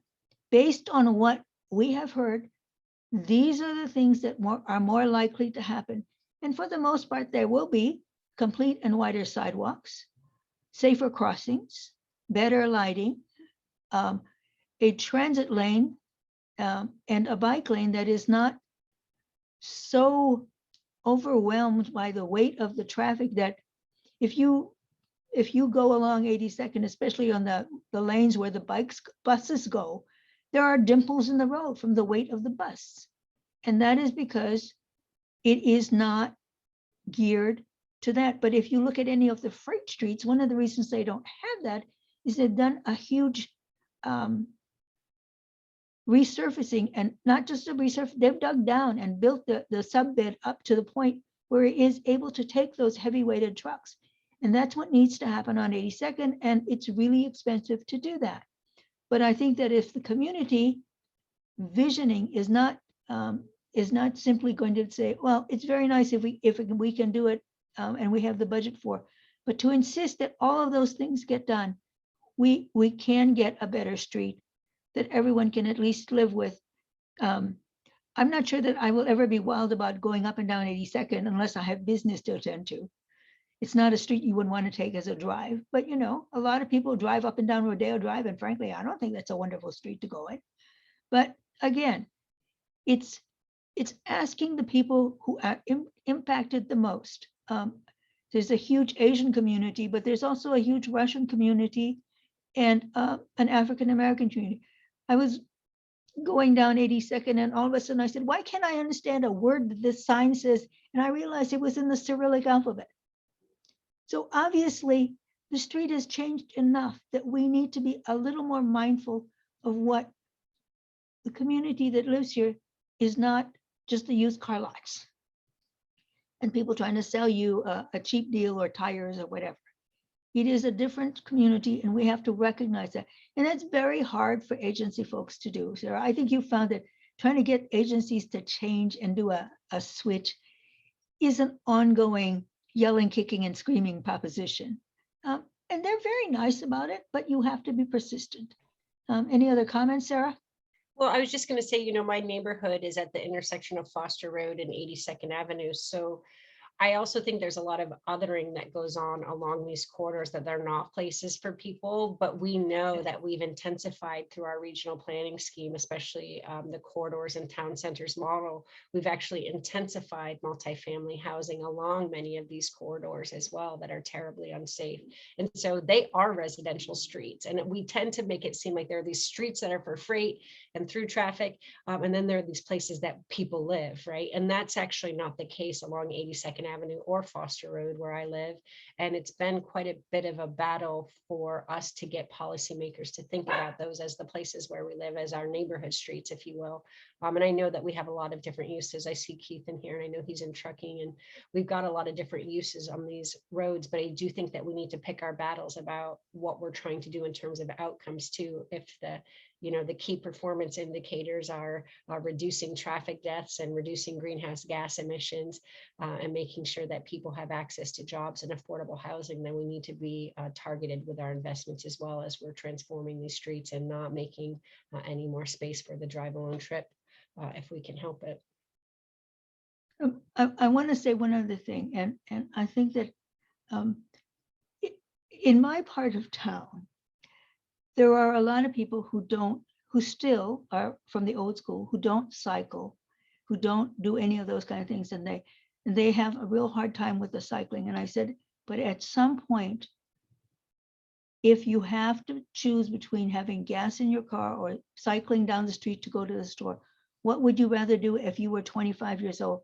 based on what we have heard, these are the things that are more likely to happen. And for the most part, there will be complete and wider sidewalks, safer crossings, better lighting, a transit lane, and a bike lane that is not so overwhelmed by the weight of the traffic that if you go along 82nd, especially on the lanes where the buses go, there are dimples in the road from the weight of the bus. And that is because it is not geared to that. But if you look at any of the freight streets, one of the reasons they don't have that is they've done a huge resurfacing, and not just a resurface, they've dug down and built the subbed up to the point where it is able to take those heavy weighted trucks. And that's what needs to happen on 82nd. And it's really expensive to do that. But I think that if the community visioning is not simply going to say, well, it's very nice if we can do it and we have the budget for, but to insist that all of those things get done, we can get a better street that everyone can at least live with. I'm not sure that I will ever be wild about going up and down 82nd unless I have business to attend to. It's not a street you would want to take as a drive, but a lot of people drive up and down Rodeo Drive, and frankly, I don't think that's a wonderful street to go in. But again, it's asking the people who are impacted the most. There's a huge Asian community, but there's also a huge Russian community and an African-American community. I was going down 82nd, and all of a sudden I said, why can't I understand a word that this sign says? And I realized it was in the Cyrillic alphabet. So obviously, the street has changed enough that we need to be a little more mindful of what the community that lives here is not just the used car lots. and people trying to sell you a cheap deal or tires or whatever. It is a different community, and we have to recognize that. And that's very hard for agency folks to do. Sarah, I think you found that trying to get agencies to change and do a switch is an ongoing yelling, kicking, and screaming proposition. And they're very nice about it, but you have to be persistent. Any other comments, Sarah? Well, I was just going to say, you know, my neighborhood is at the intersection of Foster Road and 82nd Avenue. So I also think there's a lot of othering that goes on along these corridors that they're not places for people, but we know that we've intensified through our regional planning scheme, especially the corridors and town centers model. We've actually intensified multifamily housing along many of these corridors as well that are terribly unsafe. And so they are residential streets, and we tend to make it seem like there are these streets that are for freight and through traffic, and then there are these places that people live, right? And that's actually not the case along 82nd Avenue or Foster Road where I live. And it's been quite a bit of a battle for us to get policymakers to think about those as the places where we live, as our neighborhood streets, if you will. And I know that we have a lot of different uses. I see Keith in here, and I know he's in trucking, and we've got a lot of different uses on these roads, but I do think that we need to pick our battles about what we're trying to do in terms of outcomes too. If the, you know, the key performance indicators are reducing traffic deaths and reducing greenhouse gas emissions, and making sure that people have access to jobs and affordable housing, then we need to be targeted with our investments as well, as we're transforming these streets and not making any more space for the drive alone trip if we can help it. I want to say one other thing, and I think that in my part of town, there are a lot of people who still are from the old school, who don't cycle, who don't do any of those kind of things, and they have a real hard time with the cycling. And I said, but at some point, if you have to choose between having gas in your car or cycling down the street to go to the store, what would you rather do if you were 25 years old?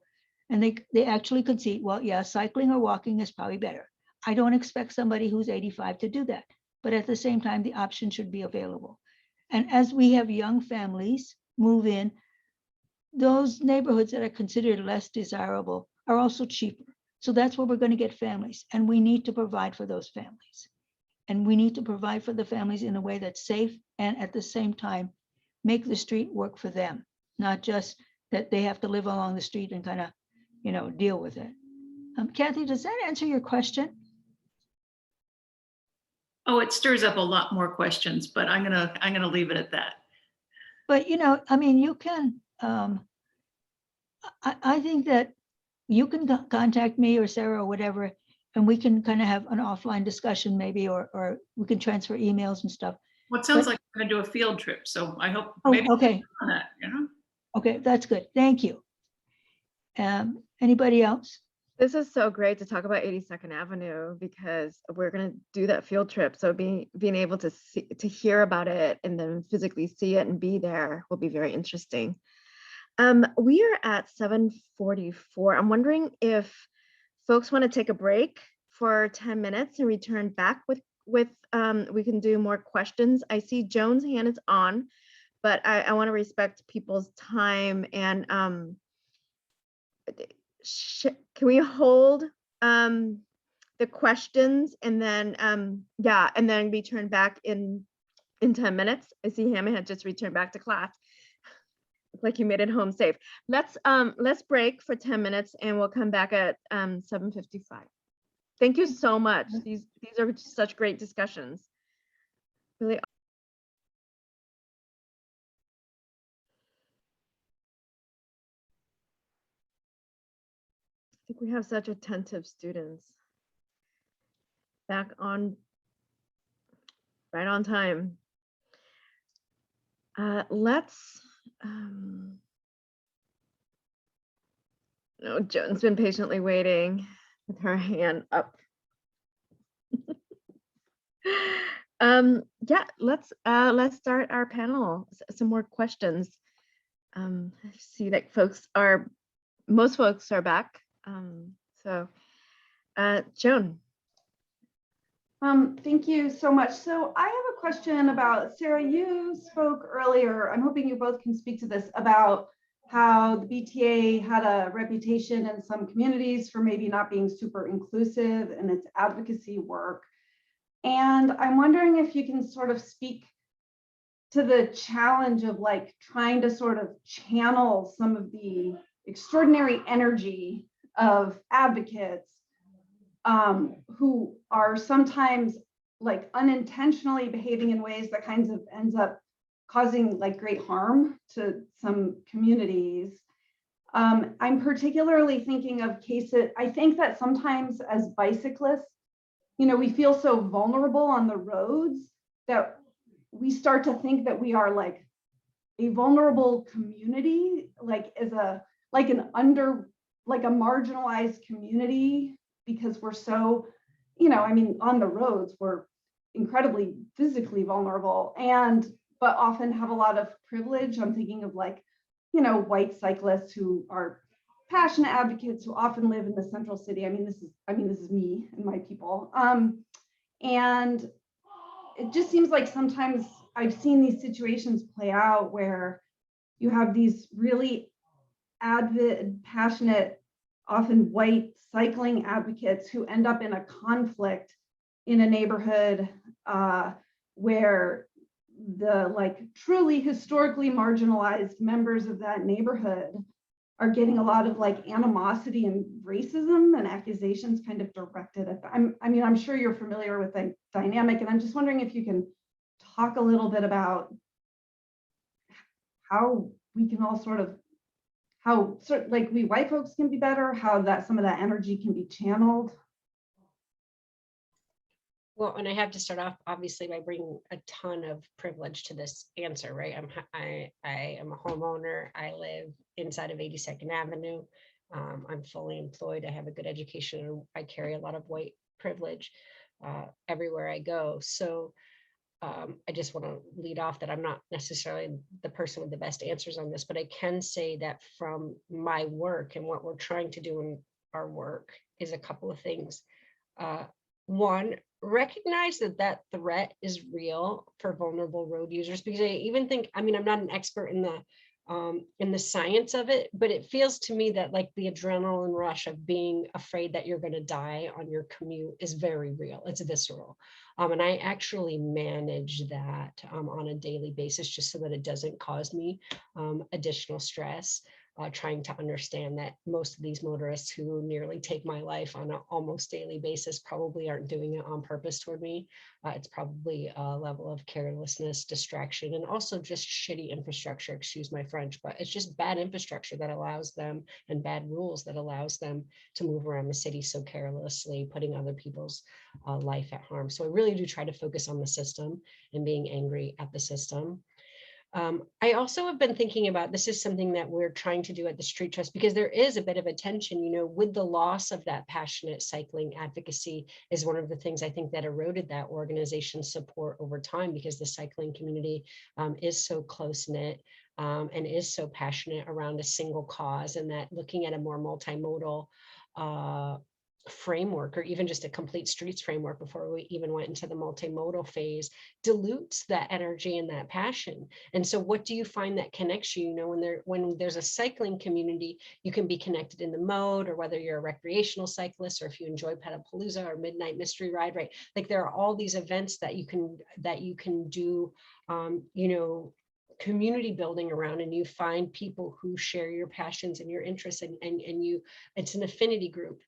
And they actually concede, well, yeah, cycling or walking is probably better. I don't expect somebody who's 85 to do that, but at the same time, the option should be available. And as we have young families move in, those neighborhoods that are considered less desirable are also cheaper. So that's where we're going to get families, and we need to provide for those families. And we need to provide for the families in a way that's safe and at the same time make the street work for them, not just that they have to live along the street and kind of, you know, deal with it. Kathy, does that answer your question? Oh, it stirs up a lot more questions, but I'm gonna leave it at that. But, you know, I mean, you can, I think that you can contact me or Sarah or whatever, and we can kind of have an offline discussion maybe, or we can transfer emails and stuff. Well, it sounds But- like we're gonna do a field trip, so I hope Oh, maybe okay. on that, you know? Okay, that's good. Thank you. Anybody else? This is so great to talk about 82nd Avenue, because we're going to do that field trip. So being able to see, to hear about it and then physically see it and be there will be very interesting. We are at 7:44. I'm wondering if folks want to take a break for 10 minutes and return back with we can do more questions. I see Joan's hand is on, but I want to respect people's time, and can we hold the questions and then and then return back in 10 minutes? I see Hammy had just returned back to class. Looks like you made it home safe. Let's break for 10 minutes and we'll come back at 7:55. Thank you so much. These are such great discussions. Really. I think we have such attentive students. Back on, right on time. Let's, no, Joan's been patiently waiting with her hand up. Yeah, let's start our panel. Some more questions. I see that most folks are back. Joan. Thank you so much. So I have a question about, Sarah, you spoke earlier, I'm hoping you both can speak to this, about how the BTA had a reputation in some communities for maybe not being super inclusive in its advocacy work. And I'm wondering if you can sort of speak to the challenge of like trying to sort of channel some of the extraordinary energy of advocates who are sometimes like unintentionally behaving in ways that kinds of ends up causing like great harm to some communities. I'm particularly thinking of cases, I think that sometimes as bicyclists, you know, we feel so vulnerable on the roads that we start to think that we are like a vulnerable community, like as a, like an under, like a marginalized community, because we're so, you know, I mean, on the roads, we're incredibly physically vulnerable and, but often have a lot of privilege. I'm thinking of like, you know, white cyclists who are passionate advocates who often live in the central city. I mean, this is me and my people. And it just seems like sometimes I've seen these situations play out where you have these really avid, passionate, often white cycling advocates who end up in a conflict in a neighborhood where the like truly historically marginalized members of that neighborhood are getting a lot of like animosity and racism and accusations kind of directed at them. I mean, I'm sure you're familiar with the dynamic, and I'm just wondering if you can talk a little bit about how we can all sort of, how like we white folks can be better, how that some of that energy can be channeled. Well, and I have to start off obviously by bringing a ton of privilege to this answer, right? I am a homeowner. I live inside of 82nd Avenue. I'm fully employed. I have a good education. And I carry a lot of white privilege everywhere I go. So I just want to lead off that I'm not necessarily the person with the best answers on this, but I can say that from my work and what we're trying to do in our work is a couple of things. One, recognize that that threat is real for vulnerable road users, because I even think, I mean, I'm not an expert in the science of it, but it feels to me that like the adrenaline rush of being afraid that you're going to die on your commute is very real. It's visceral. And I actually manage that on a daily basis just so that it doesn't cause me additional stress. Trying to understand that most of these motorists who nearly take my life on an almost daily basis probably aren't doing it on purpose toward me. It's probably a level of carelessness, distraction, and also just shitty infrastructure, excuse my French, but it's just bad infrastructure that allows them, and bad rules that allows them to move around the city so carelessly, putting other people's life at harm. So I really do try to focus on the system and being angry at the system. I also have been thinking about, this is something that we're trying to do at the Street Trust, because there is a bit of a tension, you know, with the loss of that passionate cycling advocacy is one of the things I think that eroded that organization's support over time, because the cycling community is so close knit and is so passionate around a single cause, and that looking at a more multimodal framework, or even just a complete streets framework before we even went into the multimodal phase, dilutes that energy and that passion. And so what do you find that connects you? You know, when there's a cycling community, you can be connected in the mode, or whether you're a recreational cyclist, or if you enjoy Pedapalooza or Midnight Mystery Ride, right? Like there are all these events that you can do, you know, community building around, and you find people who share your passions and your interests, and you, it's an affinity group.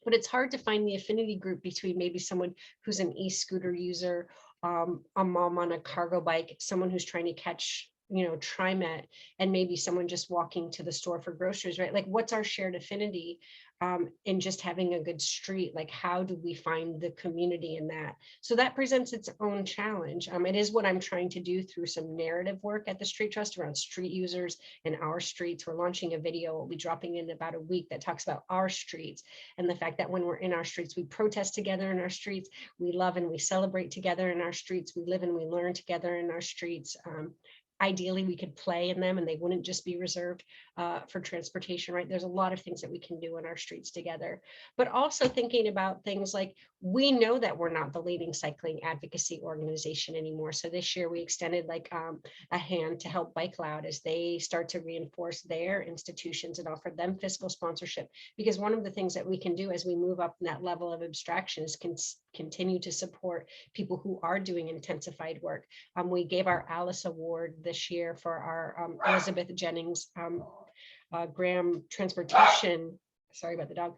But it's hard to find the affinity group between maybe someone who's an e-scooter user, a mom on a cargo bike, someone who's trying to catch, you know, TriMet, and maybe someone just walking to the store for groceries, right? Like what's our shared affinity in just having a good street? Like how do we find the community in that? So that presents its own challenge. It is what I'm trying to do through some narrative work at the Street Trust around street users and our streets. We're launching a video, we'll be dropping in about a week, that talks about our streets and the fact that when we're in our streets, we protest together in our streets, we love and we celebrate together in our streets, we live and we learn together in our streets. ideally we could play in them and they wouldn't just be reserved for transportation, right? There's a lot of things that we can do in our streets together, but also thinking about things like, we know that we're not the leading cycling advocacy organization anymore. So this year we extended like a hand to help Bike Loud as they start to reinforce their institutions and offer them fiscal sponsorship. Because one of the things that we can do as we move up in that level of abstraction is continue to support people who are doing intensified work. We gave our Alice Award this year for our Elizabeth Jennings Graham Transportation, sorry about the dog,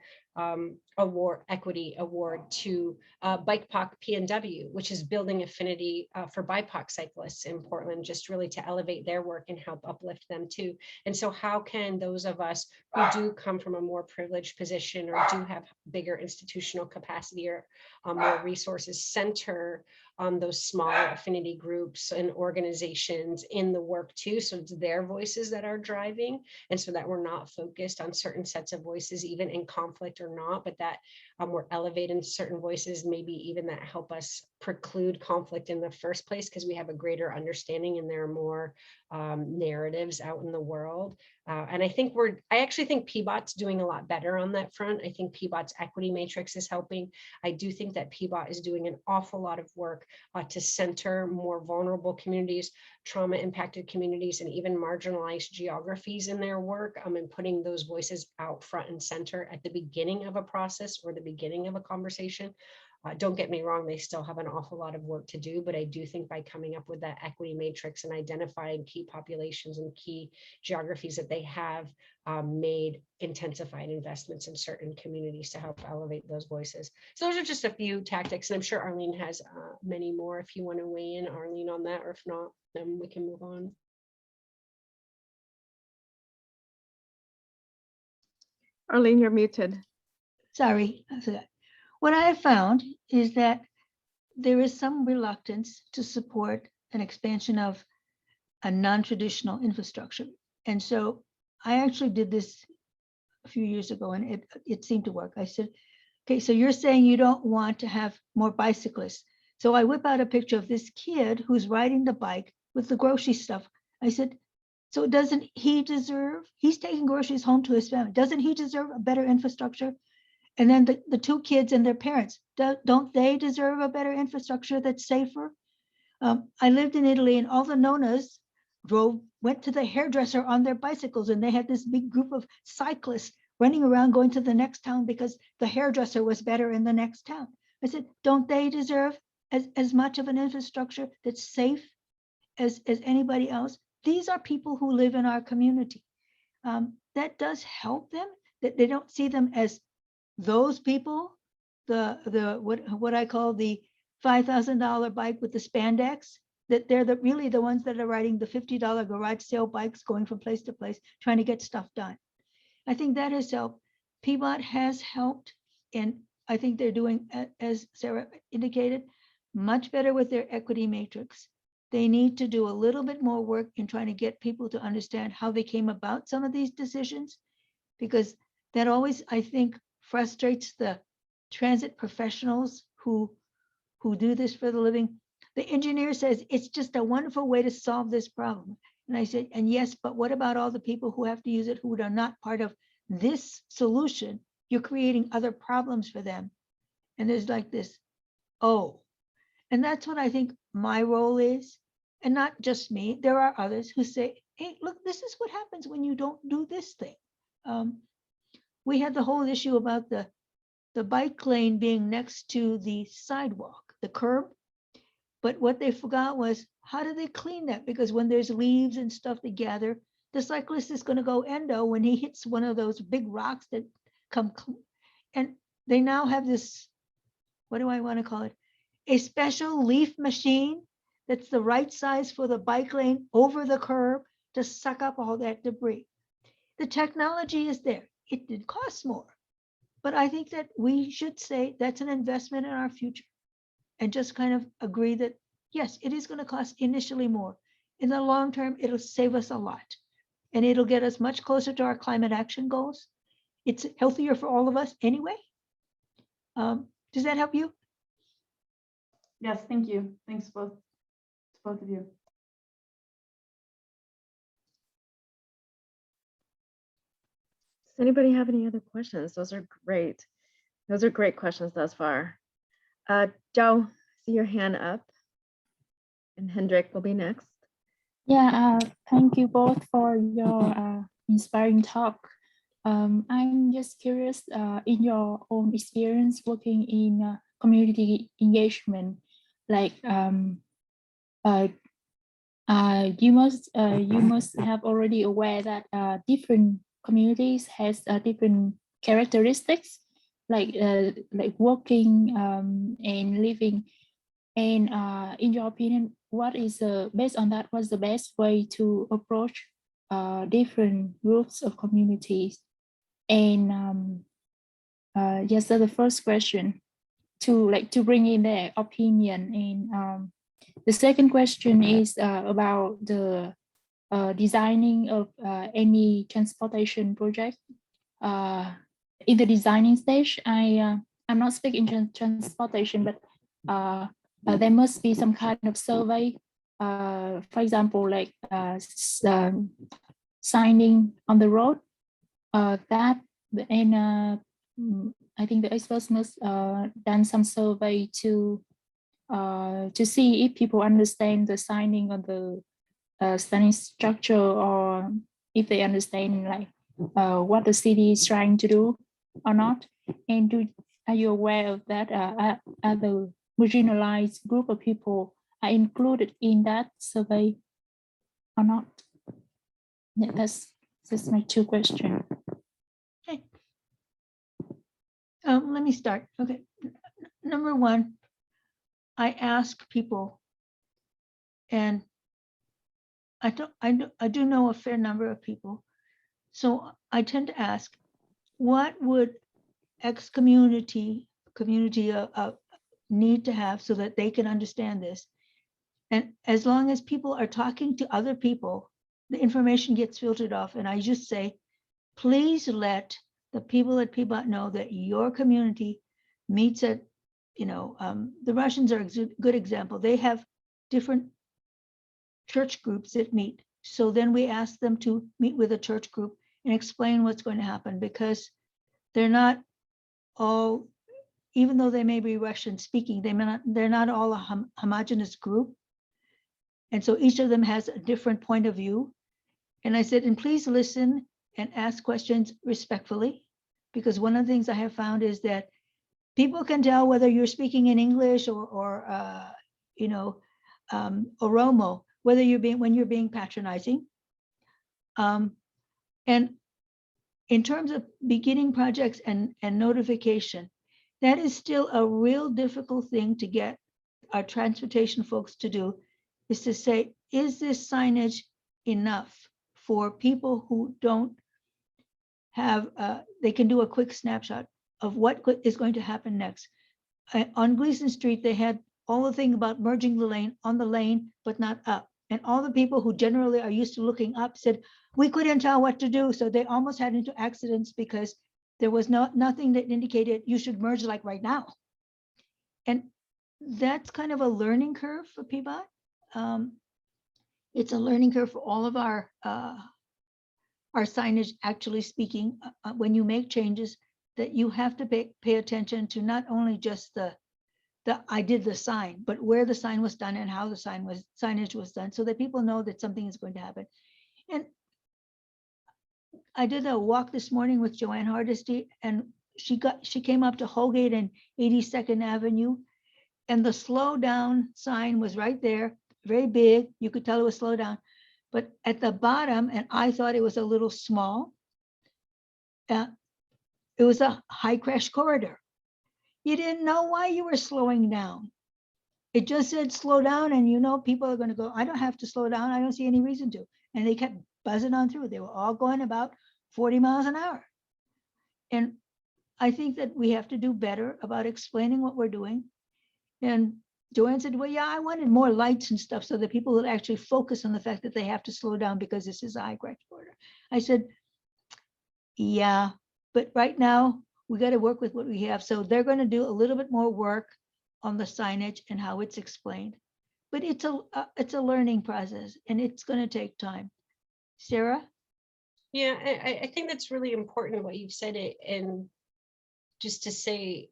award, equity award to BikePOC PNW, which is building affinity for BIPOC cyclists in Portland, just really to elevate their work and help uplift them too. And so how can those of us who do come from a more privileged position or do have bigger institutional capacity or more resources center on those smaller affinity groups and organizations in the work too, so it's their voices that are driving, and so that we're not focused on certain sets of voices, even in conflict or not, but that we're elevating certain voices, maybe even that help us preclude conflict in the first place, because we have a greater understanding and there are more narratives out in the world. And I actually think PBOT's doing a lot better on that front. I think PBOT's equity matrix is helping. I do think that PBOT is doing an awful lot of work to center more vulnerable communities, trauma impacted communities, and even marginalized geographies in their work, and putting those voices out front and center at the beginning of a process or the beginning of a conversation. Don't get me wrong, they still have an awful lot of work to do, but I do think by coming up with that equity matrix and identifying key populations and key geographies that they have made intensified investments in certain communities to help elevate those voices. So those are just a few tactics, and I'm sure Arlene has many more if you want to weigh in, Arlene, on that, or if not, then we can move on. Arlene, you're muted. Sorry. What I have found is that there is some reluctance to support an expansion of a non-traditional infrastructure. And so I actually did this a few years ago and it seemed to work. I said, okay, so you're saying you don't want to have more bicyclists. So I whip out a picture of this kid who's riding the bike with the grocery stuff. I said, so doesn't he deserve, he's taking groceries home to his family. Doesn't he deserve a better infrastructure? And then the two kids and their parents, don't they deserve a better infrastructure that's safer? I lived in Italy and all the nonas went to the hairdresser on their bicycles, and they had this big group of cyclists running around going to the next town because the hairdresser was better in the next town. I said, don't they deserve as much of an infrastructure that's safe as anybody else? These are people who live in our community. That does help them, that they don't see them as those people, what I call the $5,000 bike with the spandex, that they're really the ones that are riding the $50 garage sale bikes going from place to place, trying to get stuff done. I think that has helped. PBOT has helped, and I think they're doing, as Sarah indicated, much better with their equity matrix. They need to do a little bit more work in trying to get people to understand how they came about some of these decisions, because that always, I think, frustrates the transit professionals who do this for the living. The engineer says it's just a wonderful way to solve this problem. And I said, and yes, but what about all the people who have to use it who are not part of this solution? You're creating other problems for them. And there's like this, oh, and that's what I think my role is. And not just me, there are others who say, hey, look, this is what happens when you don't do this thing. We had the whole issue about the bike lane being next to the sidewalk, the curb. But what they forgot was, how do they clean that? Because when there's leaves and stuff to gather, the cyclist is going to go endo when he hits one of those big rocks that come. And they now have this, what do I want to call it? A special leaf machine that's the right size for the bike lane over the curb to suck up all that debris. The technology is there. It did cost more. But I think that we should say that's an investment in our future, and just kind of agree that, yes, it is going to cost initially more. In the long term, it'll save us a lot, and it'll get us much closer to our climate action goals. It's healthier for all of us anyway. Does that help you? Yes, thank you. Thanks both of you. anybody have any other questions? Those are great. Those are great questions thus far. Joe, see your hand up. And Hendrik will be next. Yeah, thank you both for your inspiring talk. I'm just curious, in your own experience working in community engagement, like you must have already aware that different communities has different characteristics, like working and living. And in your opinion, what is based on that? What's the best way to approach different groups of communities? And yes, so the first question to bring in their opinion. And the second question is about the designing of any transportation project. In the designing stage, I'm not speaking transportation, but there must be some kind of survey, for example, like signing on the road. I think the experts must done some survey to see if people understand the signing of the standing structure, or if they understand like what the city is trying to do or not. And are you aware of that? Are the marginalized group of people are included in that survey or not? Yeah, that's my two questions. Okay. Let me start. Okay. Number one, I ask people, and I do know a fair number of people. So I tend to ask, what would X community need to have so that they can understand this? And as long as people are talking to other people, the information gets filtered off. And I just say, please let the people at Peabody know that your community meets at, the Russians are a good example. They have different church groups that meet. So then we ask them to meet with a church group and explain what's going to happen, because they're not all, even though they may be Russian speaking, they're not all a homogenous group. And so each of them has a different point of view. And I said, and please listen and ask questions respectfully, because one of the things I have found is that people can tell whether you're speaking in English or Oromo, whether when you're being patronizing. And in terms of beginning projects and notification, that is still a real difficult thing to get our transportation folks to do, is to say, is this signage enough for people who don't have, they can do a quick snapshot of what is going to happen next. On Gleason Street, they had all the thing about merging the lane on the lane, but not up. And all the people who generally are used to looking up said, we couldn't tell what to do. So they almost had into accidents because there was nothing that indicated you should merge like right now. And that's kind of a learning curve for Peabody. It's a learning curve for all of our signage, actually speaking, when you make changes, that you have to pay attention to not only just the I did the sign, but where the sign was done and how the signage was done, so that people know that something is going to happen. And I did a walk this morning with Joanne Hardesty, and she came up to Holgate and 82nd Avenue, and the slow down sign was right there, very big. You could tell it was slow down, but at the bottom, and I thought it was a little small, it was a high crash corridor. You didn't know why you were slowing down. It just said slow down, and people are going to go, I don't have to slow down. I don't see any reason to. And they kept buzzing on through. They were all going about 40 miles an hour. And I think that we have to do better about explaining what we're doing. And Joanne said, well, yeah, I wanted more lights and stuff so that people would actually focus on the fact that they have to slow down because this is a high crash corridor. I said, yeah, but right now we got to work with what we have. So they're going to do a little bit more work on the signage and how it's explained. But it's a learning process, and it's going to take time. Sarah? Yeah, I think that's really important what you've said it, and just to say,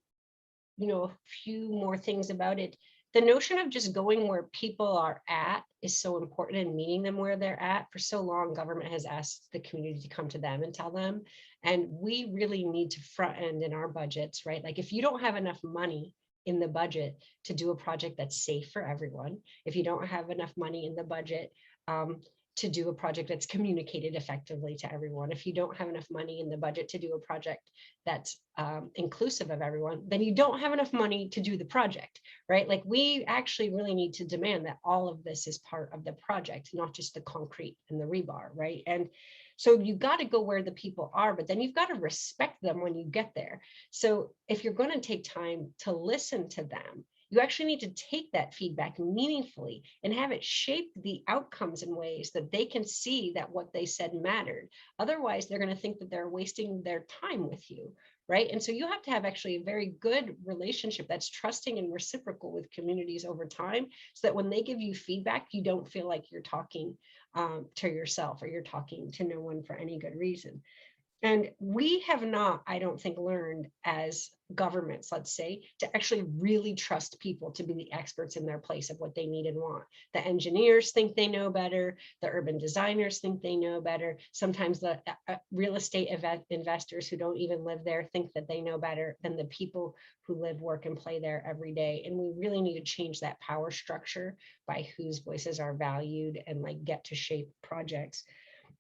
you know, a few more things about it. The notion of just going where people are at is so important, and meeting them where they're at. For so long, government has asked the community to come to them and tell them. And we really need to front end in our budgets, right? Like if you don't have enough money in the budget to do a project that's safe for everyone, if you don't have enough money in the budget to do a project that's communicated effectively to everyone, if you don't have enough money in the budget to do a project that's inclusive of everyone, then you don't have enough money to do the project, right? Like we actually really need to demand that all of this is part of the project, not just the concrete and the rebar, right? And so you got to go where the people are, but then you've got to respect them when you get there. So if you're going to take time to listen to them, you actually need to take that feedback meaningfully and have it shape the outcomes in ways that they can see that what they said mattered. Otherwise, they're going to think that they're wasting their time with you, right? And so you have to have actually a very good relationship that's trusting and reciprocal with communities over time, so that when they give you feedback, you don't feel like you're talking to yourself or you're talking to no one for any good reason. And we have not, I don't think, learned as governments, let's say, to actually really trust people to be the experts in their place of what they need and want. The engineers think they know better. The urban designers think they know better. Sometimes the real estate investors who don't even live there think that they know better than the people who live, work, and play there every day. And we really need to change that power structure by whose voices are valued and like get to shape projects.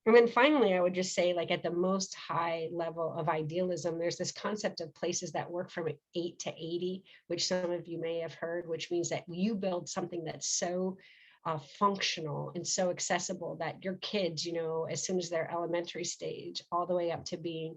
And then finally, I would just say, like at the most high level of idealism, there's this concept of places that work from 8 to 80, which some of you may have heard, which means that you build something that's so functional and so accessible that your kids, you know, as soon as they're elementary stage, all the way up to being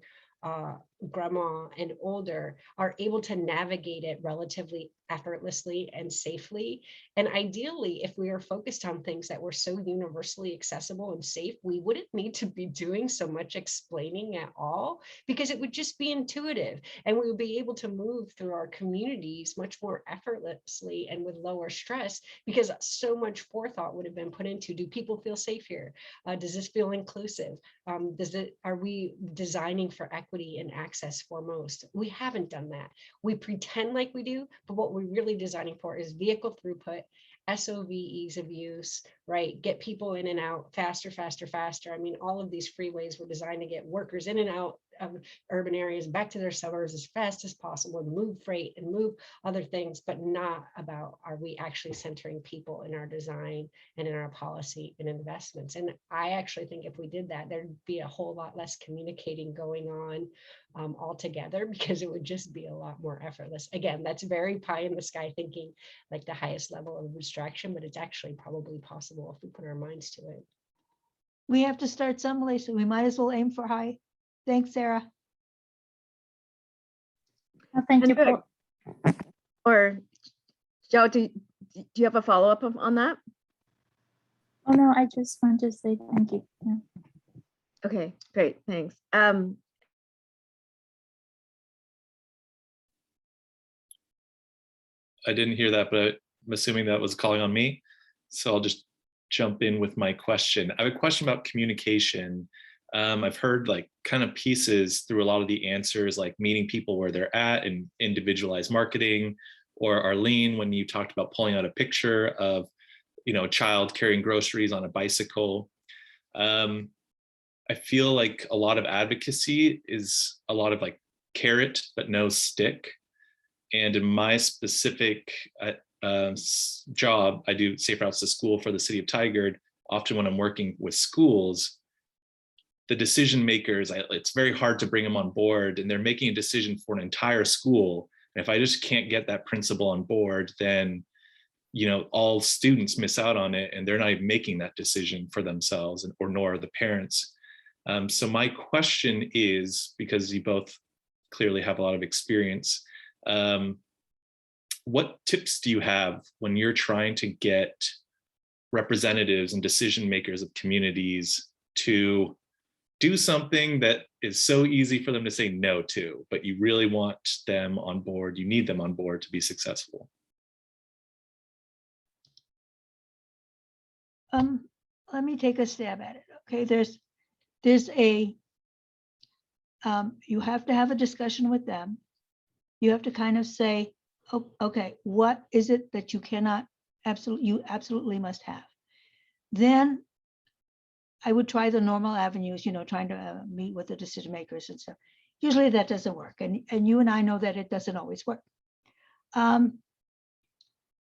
grandma and older, are able to navigate it relatively effortlessly and safely. And ideally, if we are focused on things that were so universally accessible and safe, we wouldn't need to be doing so much explaining at all, because it would just be intuitive, and we would be able to move through our communities much more effortlessly and with lower stress, because so much forethought would have been put into, do people feel safe here? Does this feel inclusive? Are we designing for equity and access foremost? We haven't done that. We pretend like we do, but what we're really designing for is vehicle throughput, SOV, ease of use, right? Get people in and out faster, faster, faster. I mean, all of these freeways were designed to get workers in and out of urban areas back to their suburbs as fast as possible, and move freight and move other things, but not about, are we actually centering people in our design and in our policy and investments? And I actually think if we did that, there'd be a whole lot less communicating going on altogether, because it would just be a lot more effortless. Again, that's very pie in the sky thinking, like the highest level of abstraction, but it's actually probably possible if we put our minds to it. We have to start someplace, so we might as well aim for high. Thanks, Sarah. Thank you. And or Joe, do you have a follow-up on that? Oh no, I just want to say thank you. Yeah. Okay, great, thanks. I didn't hear that, but I'm assuming that was calling on me. So I'll just jump in with my question. I have a question about communication. I've heard like kind of pieces through a lot of the answers, like meeting people where they're at and individualized marketing, or Arlene, when you talked about pulling out a picture of, you know, a child carrying groceries on a bicycle. I feel like a lot of advocacy is a lot of like carrot, but no stick. And in my specific job, I do safe routes to school for the city of Tigard. Often when I'm working with schools, the decision makers, it's very hard to bring them on board, and they're making a decision for an entire school. And if I just can't get that principal on board, then, you know, all students miss out on it, and they're not even making that decision for themselves, or nor the parents. So my question is, because you both clearly have a lot of experience, what tips do you have when you're trying to get representatives and decision makers of communities to do something that is so easy for them to say no to, but you really want them on board, you need them on board to be successful? Let me take a stab at it. Okay, there's there's you have to have a discussion with them. You have to kind of say, oh, okay, what is it that you cannot you absolutely must have? Then I would try the normal avenues, trying to meet with the decision makers and stuff. Usually that doesn't work. And you and I know that it doesn't always work.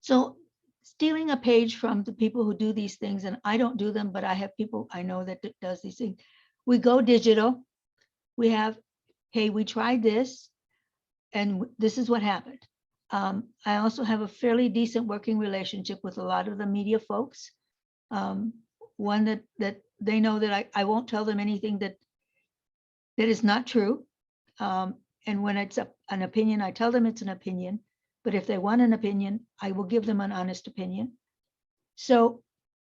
So stealing a page from the people who do these things, and I don't do them, but I have people I know that does these things. We go digital. We have, hey, we tried this and this is what happened. I also have a fairly decent working relationship with a lot of the media folks. One that they know that I won't tell them anything that is not true. And when it's an opinion, I tell them it's an opinion. But if they want an opinion, I will give them an honest opinion. So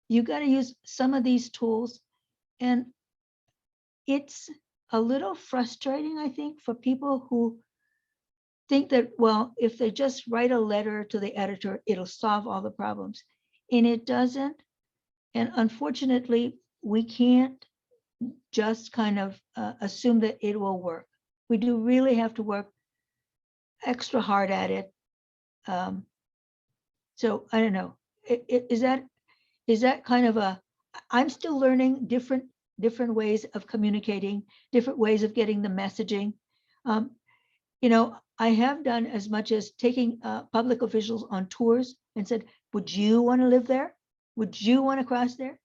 you got to use some of these tools. And it's a little frustrating, I think, for people who think that, well, if they just write a letter to the editor, it'll solve all the problems. And it doesn't. And unfortunately, we can't just kind of assume that it will work. We do really have to work extra hard at it. So I don't know. Is that kind of I'm still learning different ways of communicating, different ways of getting the messaging. I have done as much as taking public officials on tours and said, would you want to live there? Would you want to cross there?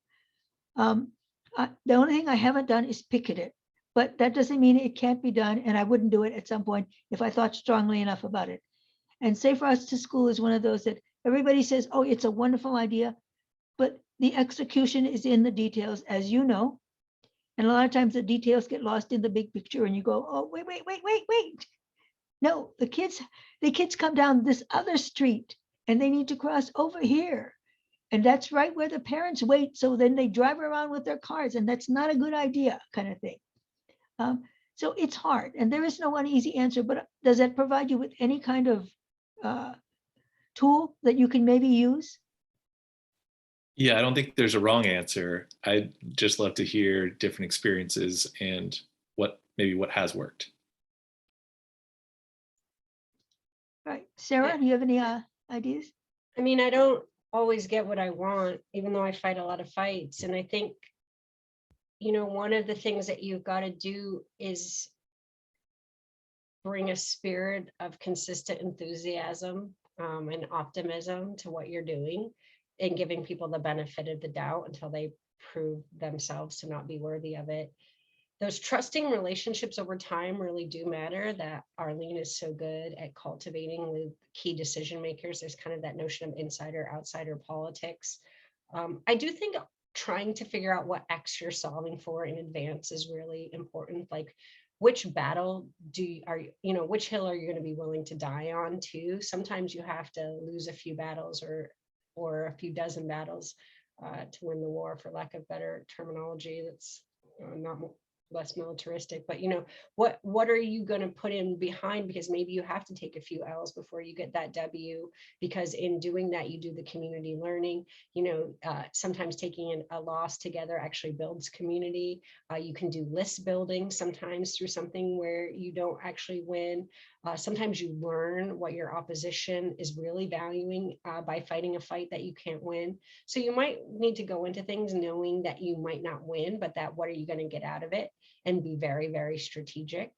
The only thing I haven't done is picket it, but that doesn't mean it can't be done. And I wouldn't do it at some point if I thought strongly enough about it. And Safe Routes to School is one of those that everybody says, oh, it's a wonderful idea, but the execution is in the details, as you know. And a lot of times the details get lost in the big picture and you go, oh, wait. No, the kids come down this other street and they need to cross over here. And that's right where the parents wait. So then they drive around with their cars and that's not a good idea, kind of thing. So it's hard and there is no one easy answer, but does that provide you with any kind of tool that you can maybe use? Yeah, I don't think there's a wrong answer. I'd just love to hear different experiences and what has worked. Right. Sarah, do you have any ideas? I mean, I don't always get what I want, even though I fight a lot of fights. And I think, one of the things that you've got to do is bring a spirit of consistent enthusiasm and optimism to what you're doing and giving people the benefit of the doubt until they prove themselves to not be worthy of it. Those trusting relationships over time really do matter, that Arlene is so good at cultivating with key decision makers. There's kind of that notion of insider, outsider politics. I do think trying to figure out what X you're solving for in advance is really important. Like, which battle which hill are you going to be willing to die on too? Sometimes you have to lose a few battles or a few dozen battles to win the war, for lack of better terminology. That's not less militaristic, but what are you going to put in behind, because maybe you have to take a few L's before you get that W, because in doing that you do the community learning. Sometimes taking a loss together actually builds community. You can do list building sometimes through something where you don't actually win. Sometimes you learn what your opposition is really valuing by fighting a fight that you can't win. So you might need to go into things knowing that you might not win, but that what are you going to get out of it, and be very, very strategic.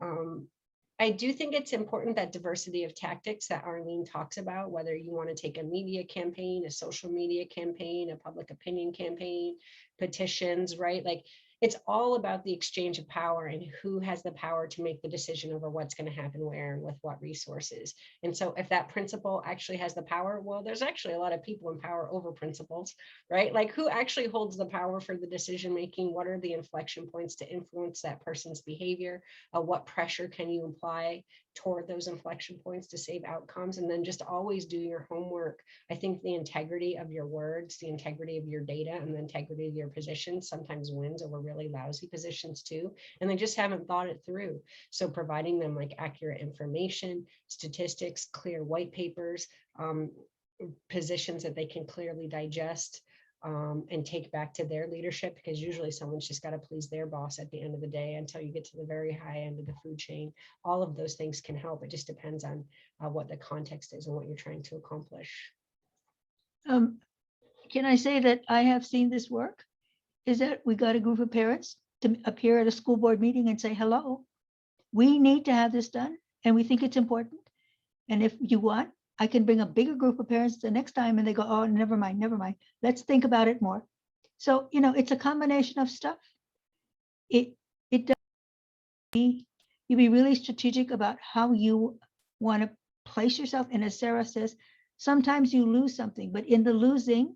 I do think it's important that diversity of tactics that Arlene talks about, whether you want to take a media campaign, a social media campaign, a public opinion campaign, petitions, right? Like, it's all about the exchange of power and who has the power to make the decision over what's going to happen where and with what resources. And so if that principle actually has the power, well, there's actually a lot of people in power over principles, right? Like, who actually holds the power for the decision making? What are the inflection points to influence that person's behavior? What pressure can you apply toward those inflection points to save outcomes? And then just always do your homework. I think the integrity of your words, the integrity of your data, and the integrity of your position sometimes wins over really lousy positions too, and they just haven't thought it through. So providing them like accurate information, statistics, clear white papers, positions that they can clearly digest, and take back to their leadership, because usually someone's just got to please their boss at the end of the day until you get to the very high end of the food chain. All of those things can help. It just depends on what the context is and what you're trying to accomplish. Can I say that I have seen this work? Is that we got a group of parents to appear at a school board meeting and say, hello, we need to have this done and we think it's important. And if you want, I can bring a bigger group of parents the next time, and they go, oh, never mind, never mind. Let's think about it more. So, you know, it's a combination of stuff. It does you be really strategic about how you want to place yourself. And as Sarah says, sometimes you lose something, but in the losing,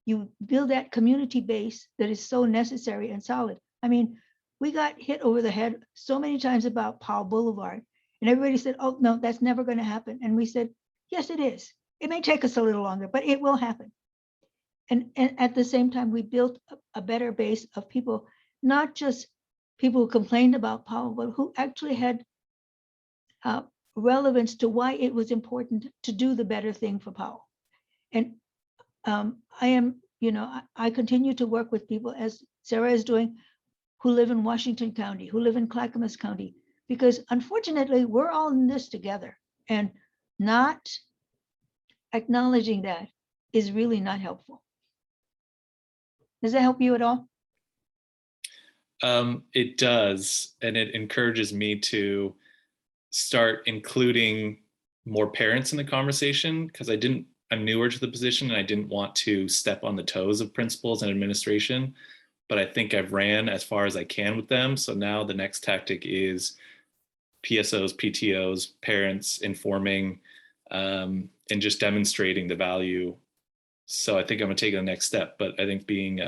you build that community base that is so necessary and solid. I mean, we got hit over the head so many times about Powell Boulevard, and everybody said, oh, no, that's never going to happen. And we said, yes, it is. It may take us a little longer, but it will happen. And at the same time, we built a better base of people, not just people who complained about Powell, but who actually had relevance to why it was important to do the better thing for Powell. And I am, you know, I continue to work with people, as Sarah is doing, who live in Washington County, who live in Clackamas County, because unfortunately, we're all in this together, and not acknowledging that is really not helpful. Does that help you at all? It does, and it encourages me to start including more parents in the conversation, because I'm newer to the position and I didn't want to step on the toes of principals and administration, but I think I've ran as far as I can with them. So now the next tactic is PSOs, PTOs, parents informing, and just demonstrating the value. So I think I'm gonna take the next step, but I think being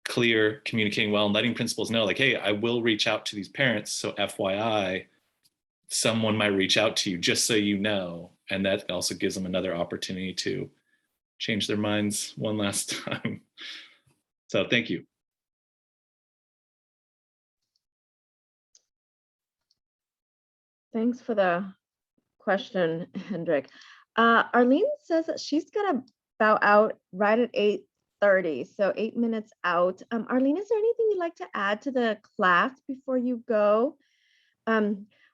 clear, communicating well, and letting principals know, like, hey, I will reach out to these parents. So FYI, someone might reach out to you, just so you know. And that also gives them another opportunity to change their minds one last time. So thank you. Thanks for the question, Hendrik. Arlene says that she's gonna bow out right at 8:30, so 8 minutes out. Arlene, is there anything you'd like to add to the class before you go?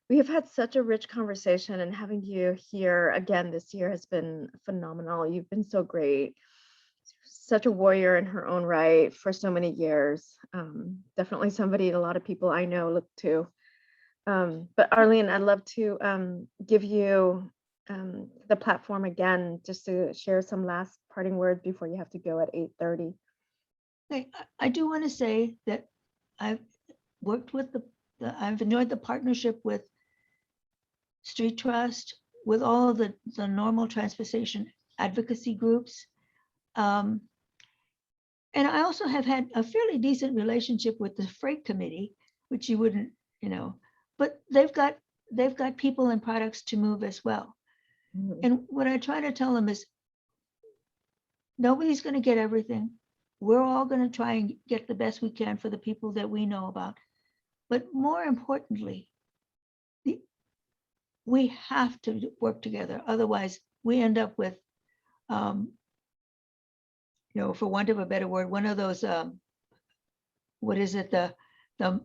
We have had such a rich conversation, and having you here again this year has been phenomenal. You've been so great. Such a warrior in her own right for so many years. Definitely somebody a lot of people I know look to. But Arlene, I'd love to give you the platform again, just to share some last parting words before you have to go at 8:30. I do want to say that I've worked with I've enjoyed the partnership with Street Trust, with all of the normal transportation advocacy groups. And I also have had a fairly decent relationship with the freight committee, which you wouldn't, you know, but they've got people and products to move as well. Mhm. And what I try to tell them is, nobody's going to get everything. We're all going to try and get the best we can for the people that we know about. But more importantly, we have to work together. Otherwise, we end up with, you know, for want of a better word, one of those, what is it, the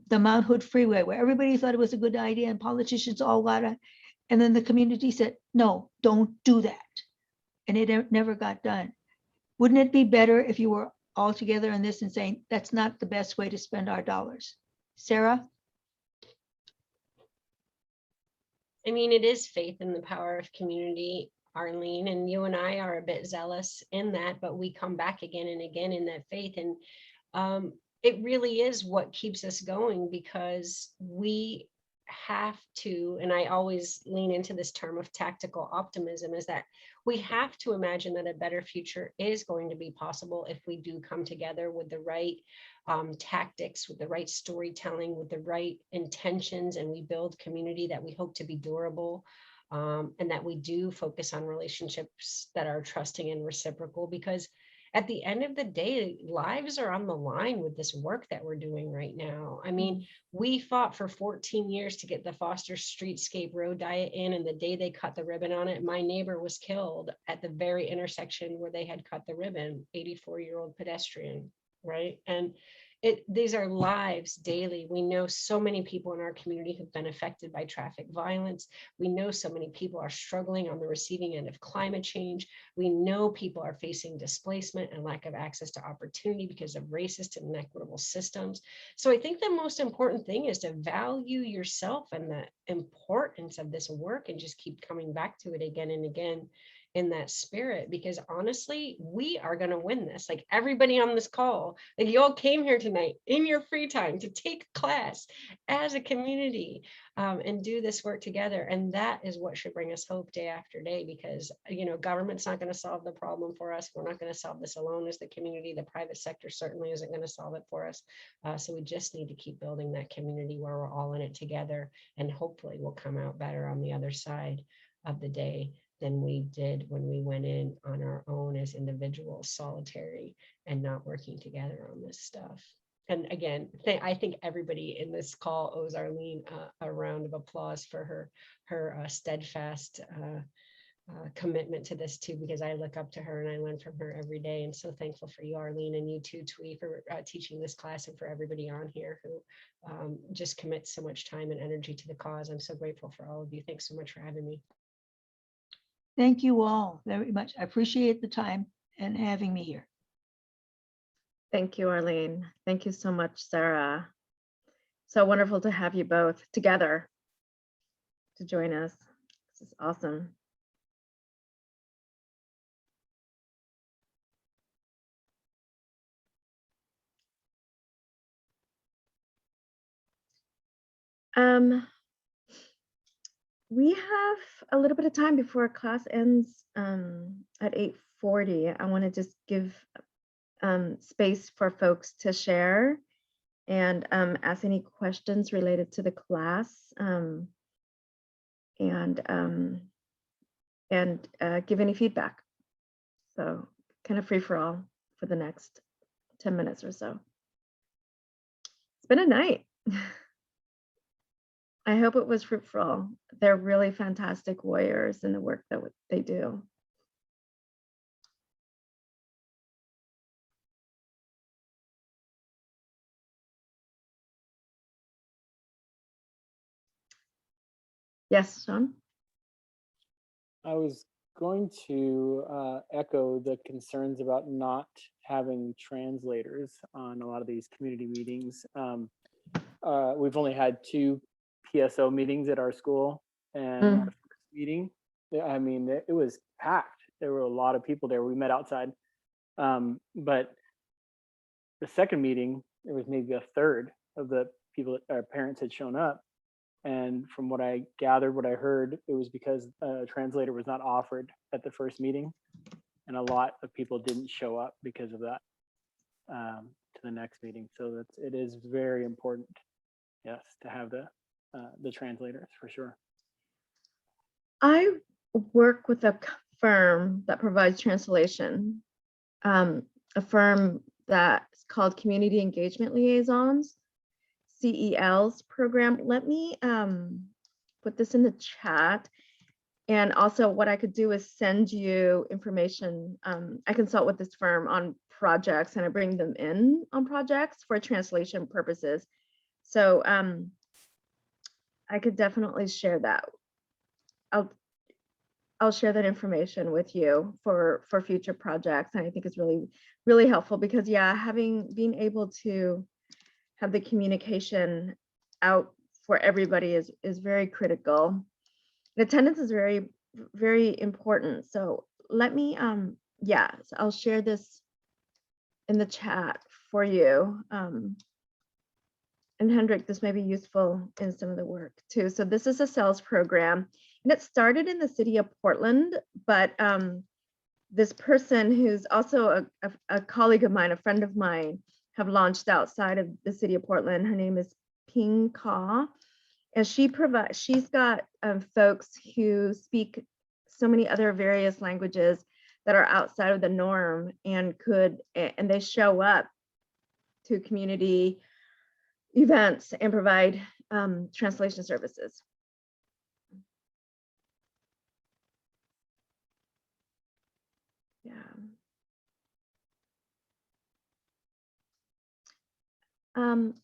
Mount Hood Freeway, where everybody thought it was a good idea and politicians all got it. And then the community said, no, don't do that. And it never got done. Wouldn't it be better if you were all together in this and saying, that's not the best way to spend our dollars? Sarah? I mean, it is faith in the power of community, Arlene, and you and I are a bit zealous in that, but we come back again and again in that faith. And it really is what keeps us going, because we have to, and I always lean into this term of tactical optimism, is that we have to imagine that a better future is going to be possible if we do come together with the right tactics, with the right storytelling, with the right intentions, and we build community that we hope to be durable, and that we do focus on relationships that are trusting and reciprocal. Because at the end of the day, lives are on the line with this work that we're doing right now. I mean, we fought for 14 years to get the Foster Streetscape Road Diet in, and the day they cut the ribbon on it, my neighbor was killed at the very intersection where they had cut the ribbon, 84-year-old pedestrian, right? And these are lives daily. We know so many people in our community who've been affected by traffic violence. We know so many people are struggling on the receiving end of climate change. We know people are facing displacement and lack of access to opportunity because of racist and inequitable systems. So I think the most important thing is to value yourself and the importance of this work and just keep coming back to it again and again in that spirit, because honestly, we are going to win this. Like everybody on this call, like you all came here tonight in your free time to take a class as a community and do this work together. And that is what should bring us hope day after day, because, you know, government's not going to solve the problem for us. We're not going to solve this alone as the community. The private sector certainly isn't going to solve it for us. So we just need to keep building that community where we're all in it together, and hopefully we'll come out better on the other side of the day than we did when we went in on our own as individuals, solitary and not working together on this stuff. And again, I think everybody in this call owes Arlene a round of applause for her steadfast commitment to this too, because I look up to her and I learn from her every day. And so thankful for you, Arlene, and you too, Twee, for teaching this class, and for everybody on here who just commits so much time and energy to the cause. I'm so grateful for all of you. Thanks so much for having me. Thank you all very much. I appreciate the time and having me here. Thank you, Arlene. Thank you so much, Sarah. So wonderful to have you both together to join us. This is awesome. We have a little bit of time before class ends at 8:40. I want to just give space for folks to share and ask any questions related to the class and give any feedback. So kind of free for all for the next 10 minutes or so. It's been a night. I hope it was fruitful. They're really fantastic warriors in the work that they do. Yes, Sean? I was going to echo the concerns about not having translators on a lot of these community meetings. We've only had 2 PSO meetings at our school, and our first meeting, I mean, it was packed. There were a lot of people there. We met outside, but the second meeting, there was maybe a third of the people, our parents, had shown up. And from what I gathered, what I heard, it was because a translator was not offered at the first meeting, and a lot of people didn't show up because of that to the next meeting. So it is very important, yes, to have the translators for sure. I work with a firm that provides translation, a firm that's called Community Engagement Liaisons, CEL's program. Let me put this in the chat. And also what I could do is send you information. I consult with this firm on projects, and I bring them in on projects for translation purposes. So I could definitely share that. I'll share that information with you for future projects. And I think it's really, really helpful because, yeah, being able to have the communication out for everybody is very critical. And attendance is very, very important. So let me, yeah, so I'll share this in the chat for you. And Hendrik, this may be useful in some of the work too. So this is a sales program, and it started in the city of Portland, but this person who's also a colleague of mine, a friend of mine, have launched outside of the city of Portland. Her name is Ping Ka, and she's got folks who speak so many other various languages that are outside of the norm and they show up to community events and provide translation services. Yeah.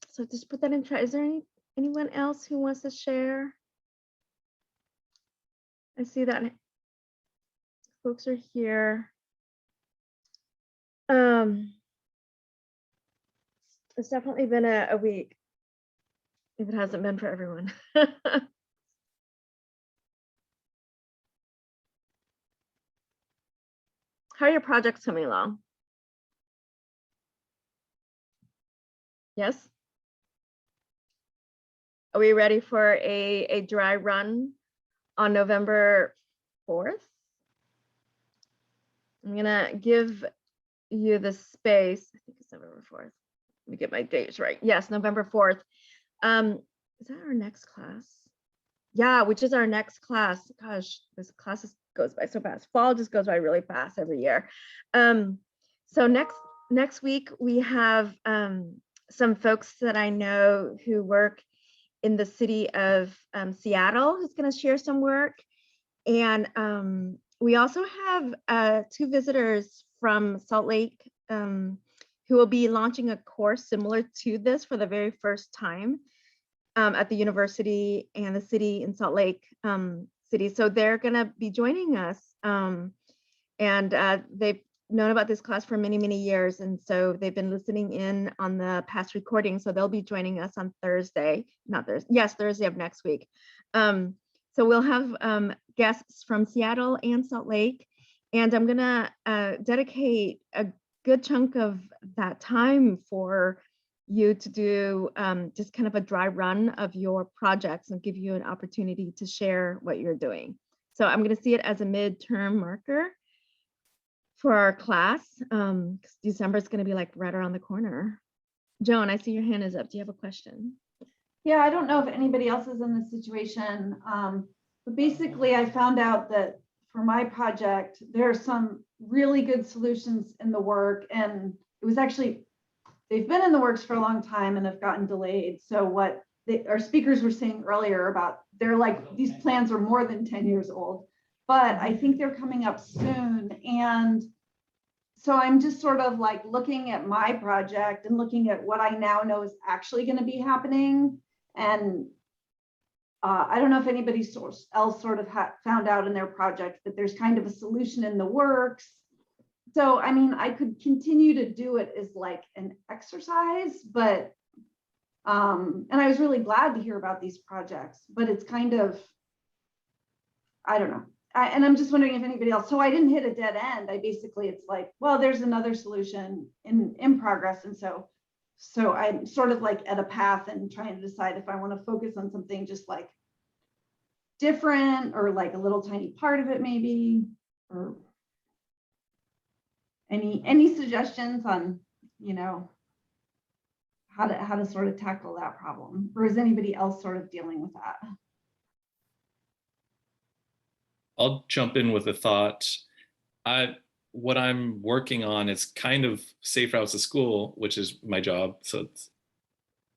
So just put that in chat. Is there anyone else who wants to share? I see that folks are here. It's definitely been a week, if it hasn't been for everyone. How are your projects coming along? Yes? Are we ready for a dry run on November 4th? I'm gonna give you the space. I think it's November 4th. Let me get my dates right. Yes, November 4th. Is that our next class? Yeah, which is our next class. Gosh, this class goes by so fast. Fall just goes by really fast every year. So next week we have some folks that I know who work in the city of Seattle who's going to share some work. And we also have 2 visitors from Salt Lake who will be launching a course similar to this for the very first time at the university and the city in Salt Lake City. So they're going to be joining us. And they've known about this class for many, many years. And so they've been listening in on the past recording. So they'll be joining us on Thursday, Thursday of next week. So we'll have guests from Seattle and Salt Lake. And I'm going to dedicate a good chunk of that time for you to do just kind of a dry run of your projects and give you an opportunity to share what you're doing. So I'm going to see it as a midterm marker for our class. December is going to be like right around the corner. Joan, I see your hand is up. Do you have a question? Yeah, I don't know if anybody else is in this situation, but basically I found out that for my project, there are some really good solutions in the work, and it was actually, they've been in the works for a long time and have gotten delayed. So what our speakers were saying earlier about, they're like, these plans are more than 10 years old, but I think they're coming up soon. And so I'm just sort of like looking at my project and looking at what I now know is actually going to be happening. And I don't know if anybody else sort of found out in their project that there's kind of a solution in the works. So, I mean, I could continue to do it as like an exercise, but, and I was really glad to hear about these projects, but it's kind of, I don't know. And I'm just wondering if anybody else, so I didn't hit a dead end. I basically, it's like, well, there's another solution in progress. And so I'm sort of like at a path and trying to decide if I want to focus on something just like different or like a little tiny part of it maybe, or any suggestions on, you know, how to sort of tackle that problem, or is anybody else sort of dealing with that? I'll jump in with a thought. What I'm working on is kind of safe routes to school, which is my job. So it's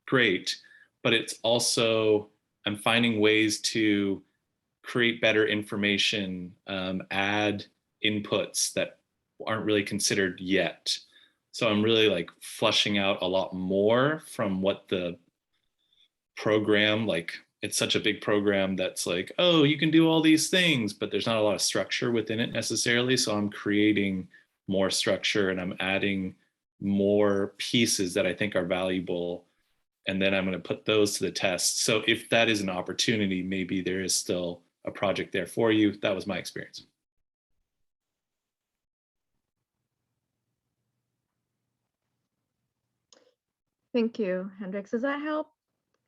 great, but it's also, I'm finding ways to create better information, add inputs that aren't really considered yet. So I'm really like flushing out a lot more from what the program, like it's such a big program that's like, oh, you can do all these things, but there's not a lot of structure within it necessarily. So I'm creating more structure and I'm adding more pieces that I think are valuable. And then I'm going to put those to the test. So if that is an opportunity, maybe there is still a project there for you. That was my experience. Thank you, Hendrix. Does that help,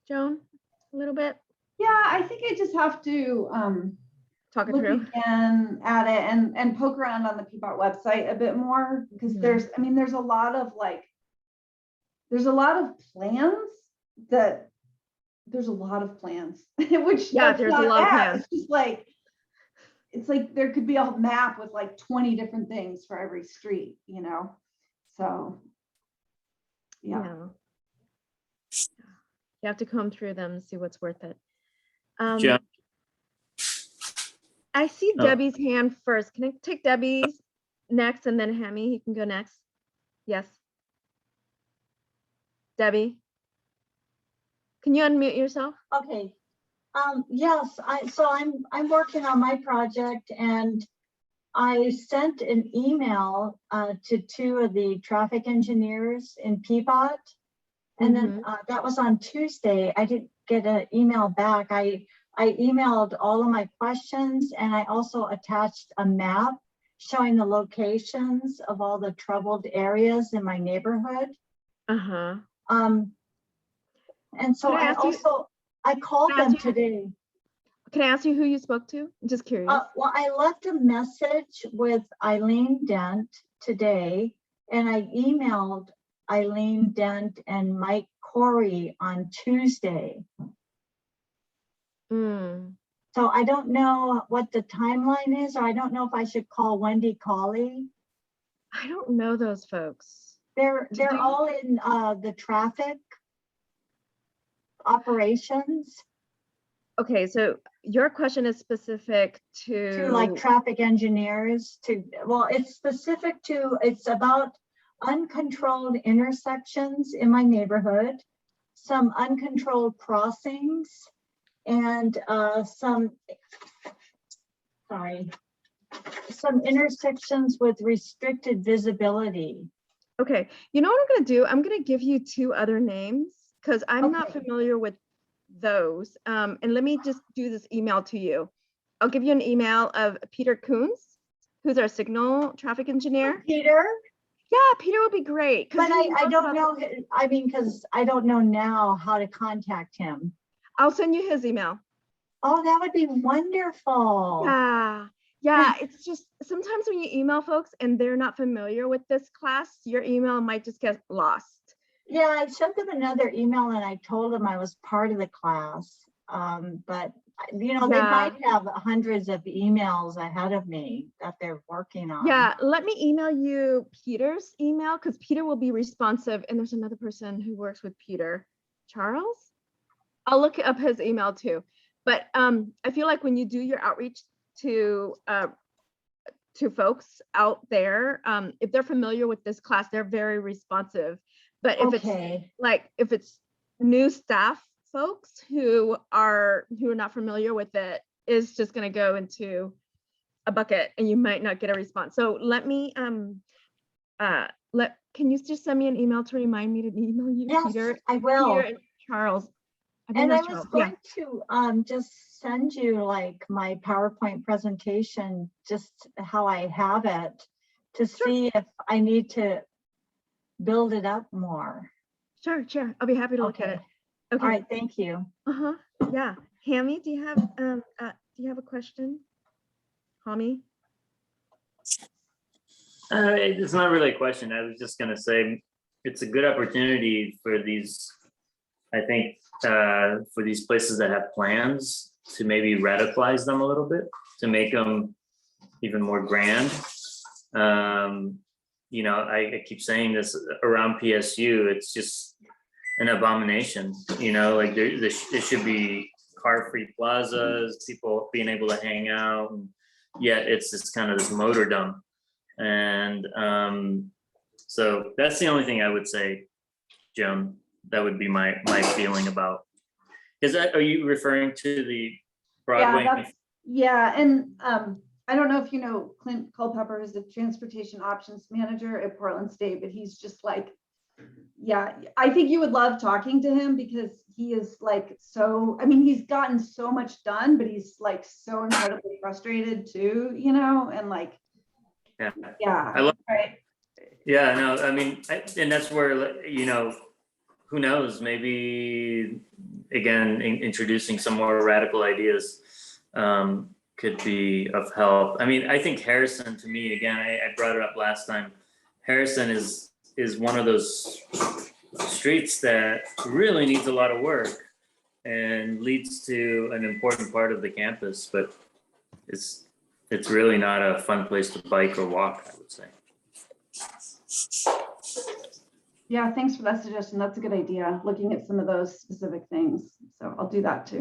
Joan, a little bit? Yeah, I think I just have to Talk it look through. again at it and poke around on the PBOT website a bit more, because there's a lot of plans that there's a lot of plans, which Yeah, there's a lot of plans. It's just like, it's like there could be a map with like 20 different things for every street, you know? So, yeah. Yeah. You have to comb through them and see what's worth it. Jen, I see Oh. Debbie's hand first. Can I take Debbie's next and then Hammy? He can go next. Yes. Debbie, can you unmute yourself? Okay. Yes, I'm working on my project, and I sent an email to 2 of the traffic engineers in Peapod. And then that was on Tuesday. I didn't get an email back. I emailed all of my questions, and I also attached a map showing the locations of all the troubled areas in my neighborhood. Uh-huh. And so Can I ask you- I called can I them ask you- today. Can I ask you who you spoke to? I'm just curious. Well, I left a message with Eileen Dent today, and I emailed Eileen Dent and Mike Corey on Tuesday. Mm. So I don't know what the timeline is, or I don't know if I should call Wendy Colley. I don't know those folks. They're you- all in the traffic operations Okay, so your question is specific to like traffic engineers well, it's specific to, it's about uncontrolled intersections in my neighborhood, some uncontrolled crossings, and some intersections with restricted visibility. Okay, you know what I'm gonna do? I'm gonna give you 2 other names because I'm not Okay. familiar with those. And let me just do this email to you. I'll give you an email of Peter Coons, who's our signal traffic engineer. Peter? Yeah, Peter would be great. 'Cause But he I knows don't about- know, I mean, because I don't know now how to contact him. I'll send you his email. Oh, that would be wonderful. Yeah, it's just sometimes when you email folks and they're not familiar with this class, your email might just get lost. Yeah, I sent them another email and I told them I was part of the class. But you know, they Yeah. might have hundreds of emails ahead of me that they're working on. Yeah, let me email you Peter's email because Peter will be responsive. And there's another person who works with Peter, Charles. I'll look up his email too. But I feel like when you do your outreach to folks out there, if they're familiar with this class, they're very responsive. But if if it's new staff folks who are not familiar with it, it's just going to go into a bucket and you might not get a response. So let me can you just send me an email to remind me to email you, Yes, Peter? I will. Peter and Charles. I think And I that's was Charles. Yeah. going to just send you like my PowerPoint presentation, just how I have it, to see if I need to build it up more. Sure. I'll be happy to look at Okay. it. Okay. All right, thank you. Yeah. Hammy, do you have a question? Hammy? it's not really a question. I was just gonna say, it's a good opportunity for these, I think, for these places that have plans to maybe radicalize them a little bit, to make them even more grand. You know, I keep saying this around PSU, it's just an abomination, you know, like there should be car-free plazas, people being able to hang out, and yet it's just kind of this motor dump. And so that's the only thing I would say, Joan, that would be my feeling about. Is that, are you referring to the Broadway? Yeah, and I don't know if you know Clint Culpepper is the transportation options manager at Portland State, but he's just like, yeah, I think you would love talking to him because he is like so, I mean, he's gotten so much done, but he's like so incredibly frustrated too, you know, and like, yeah, I love, right. yeah, no, I mean, and that's where, you know, who knows, maybe again, introducing some more radical ideas could be of help. I mean, I think Harrison, to me, again, I brought it up last time. Harrison is one of those streets that really needs a lot of work and leads to an important part of the campus, but it's it's really not a fun place to bike or walk, I would say. Yeah, thanks for that suggestion. That's a good idea, looking at some of those specific things. So I'll do that too.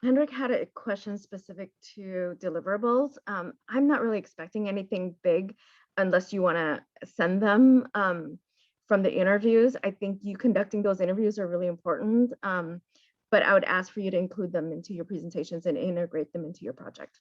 Hendrik had a question specific to deliverables. I'm not really expecting anything big unless you want to send them from the interviews. I think you conducting those interviews are really important, but I would ask for you to include them into your presentations and integrate them into your project.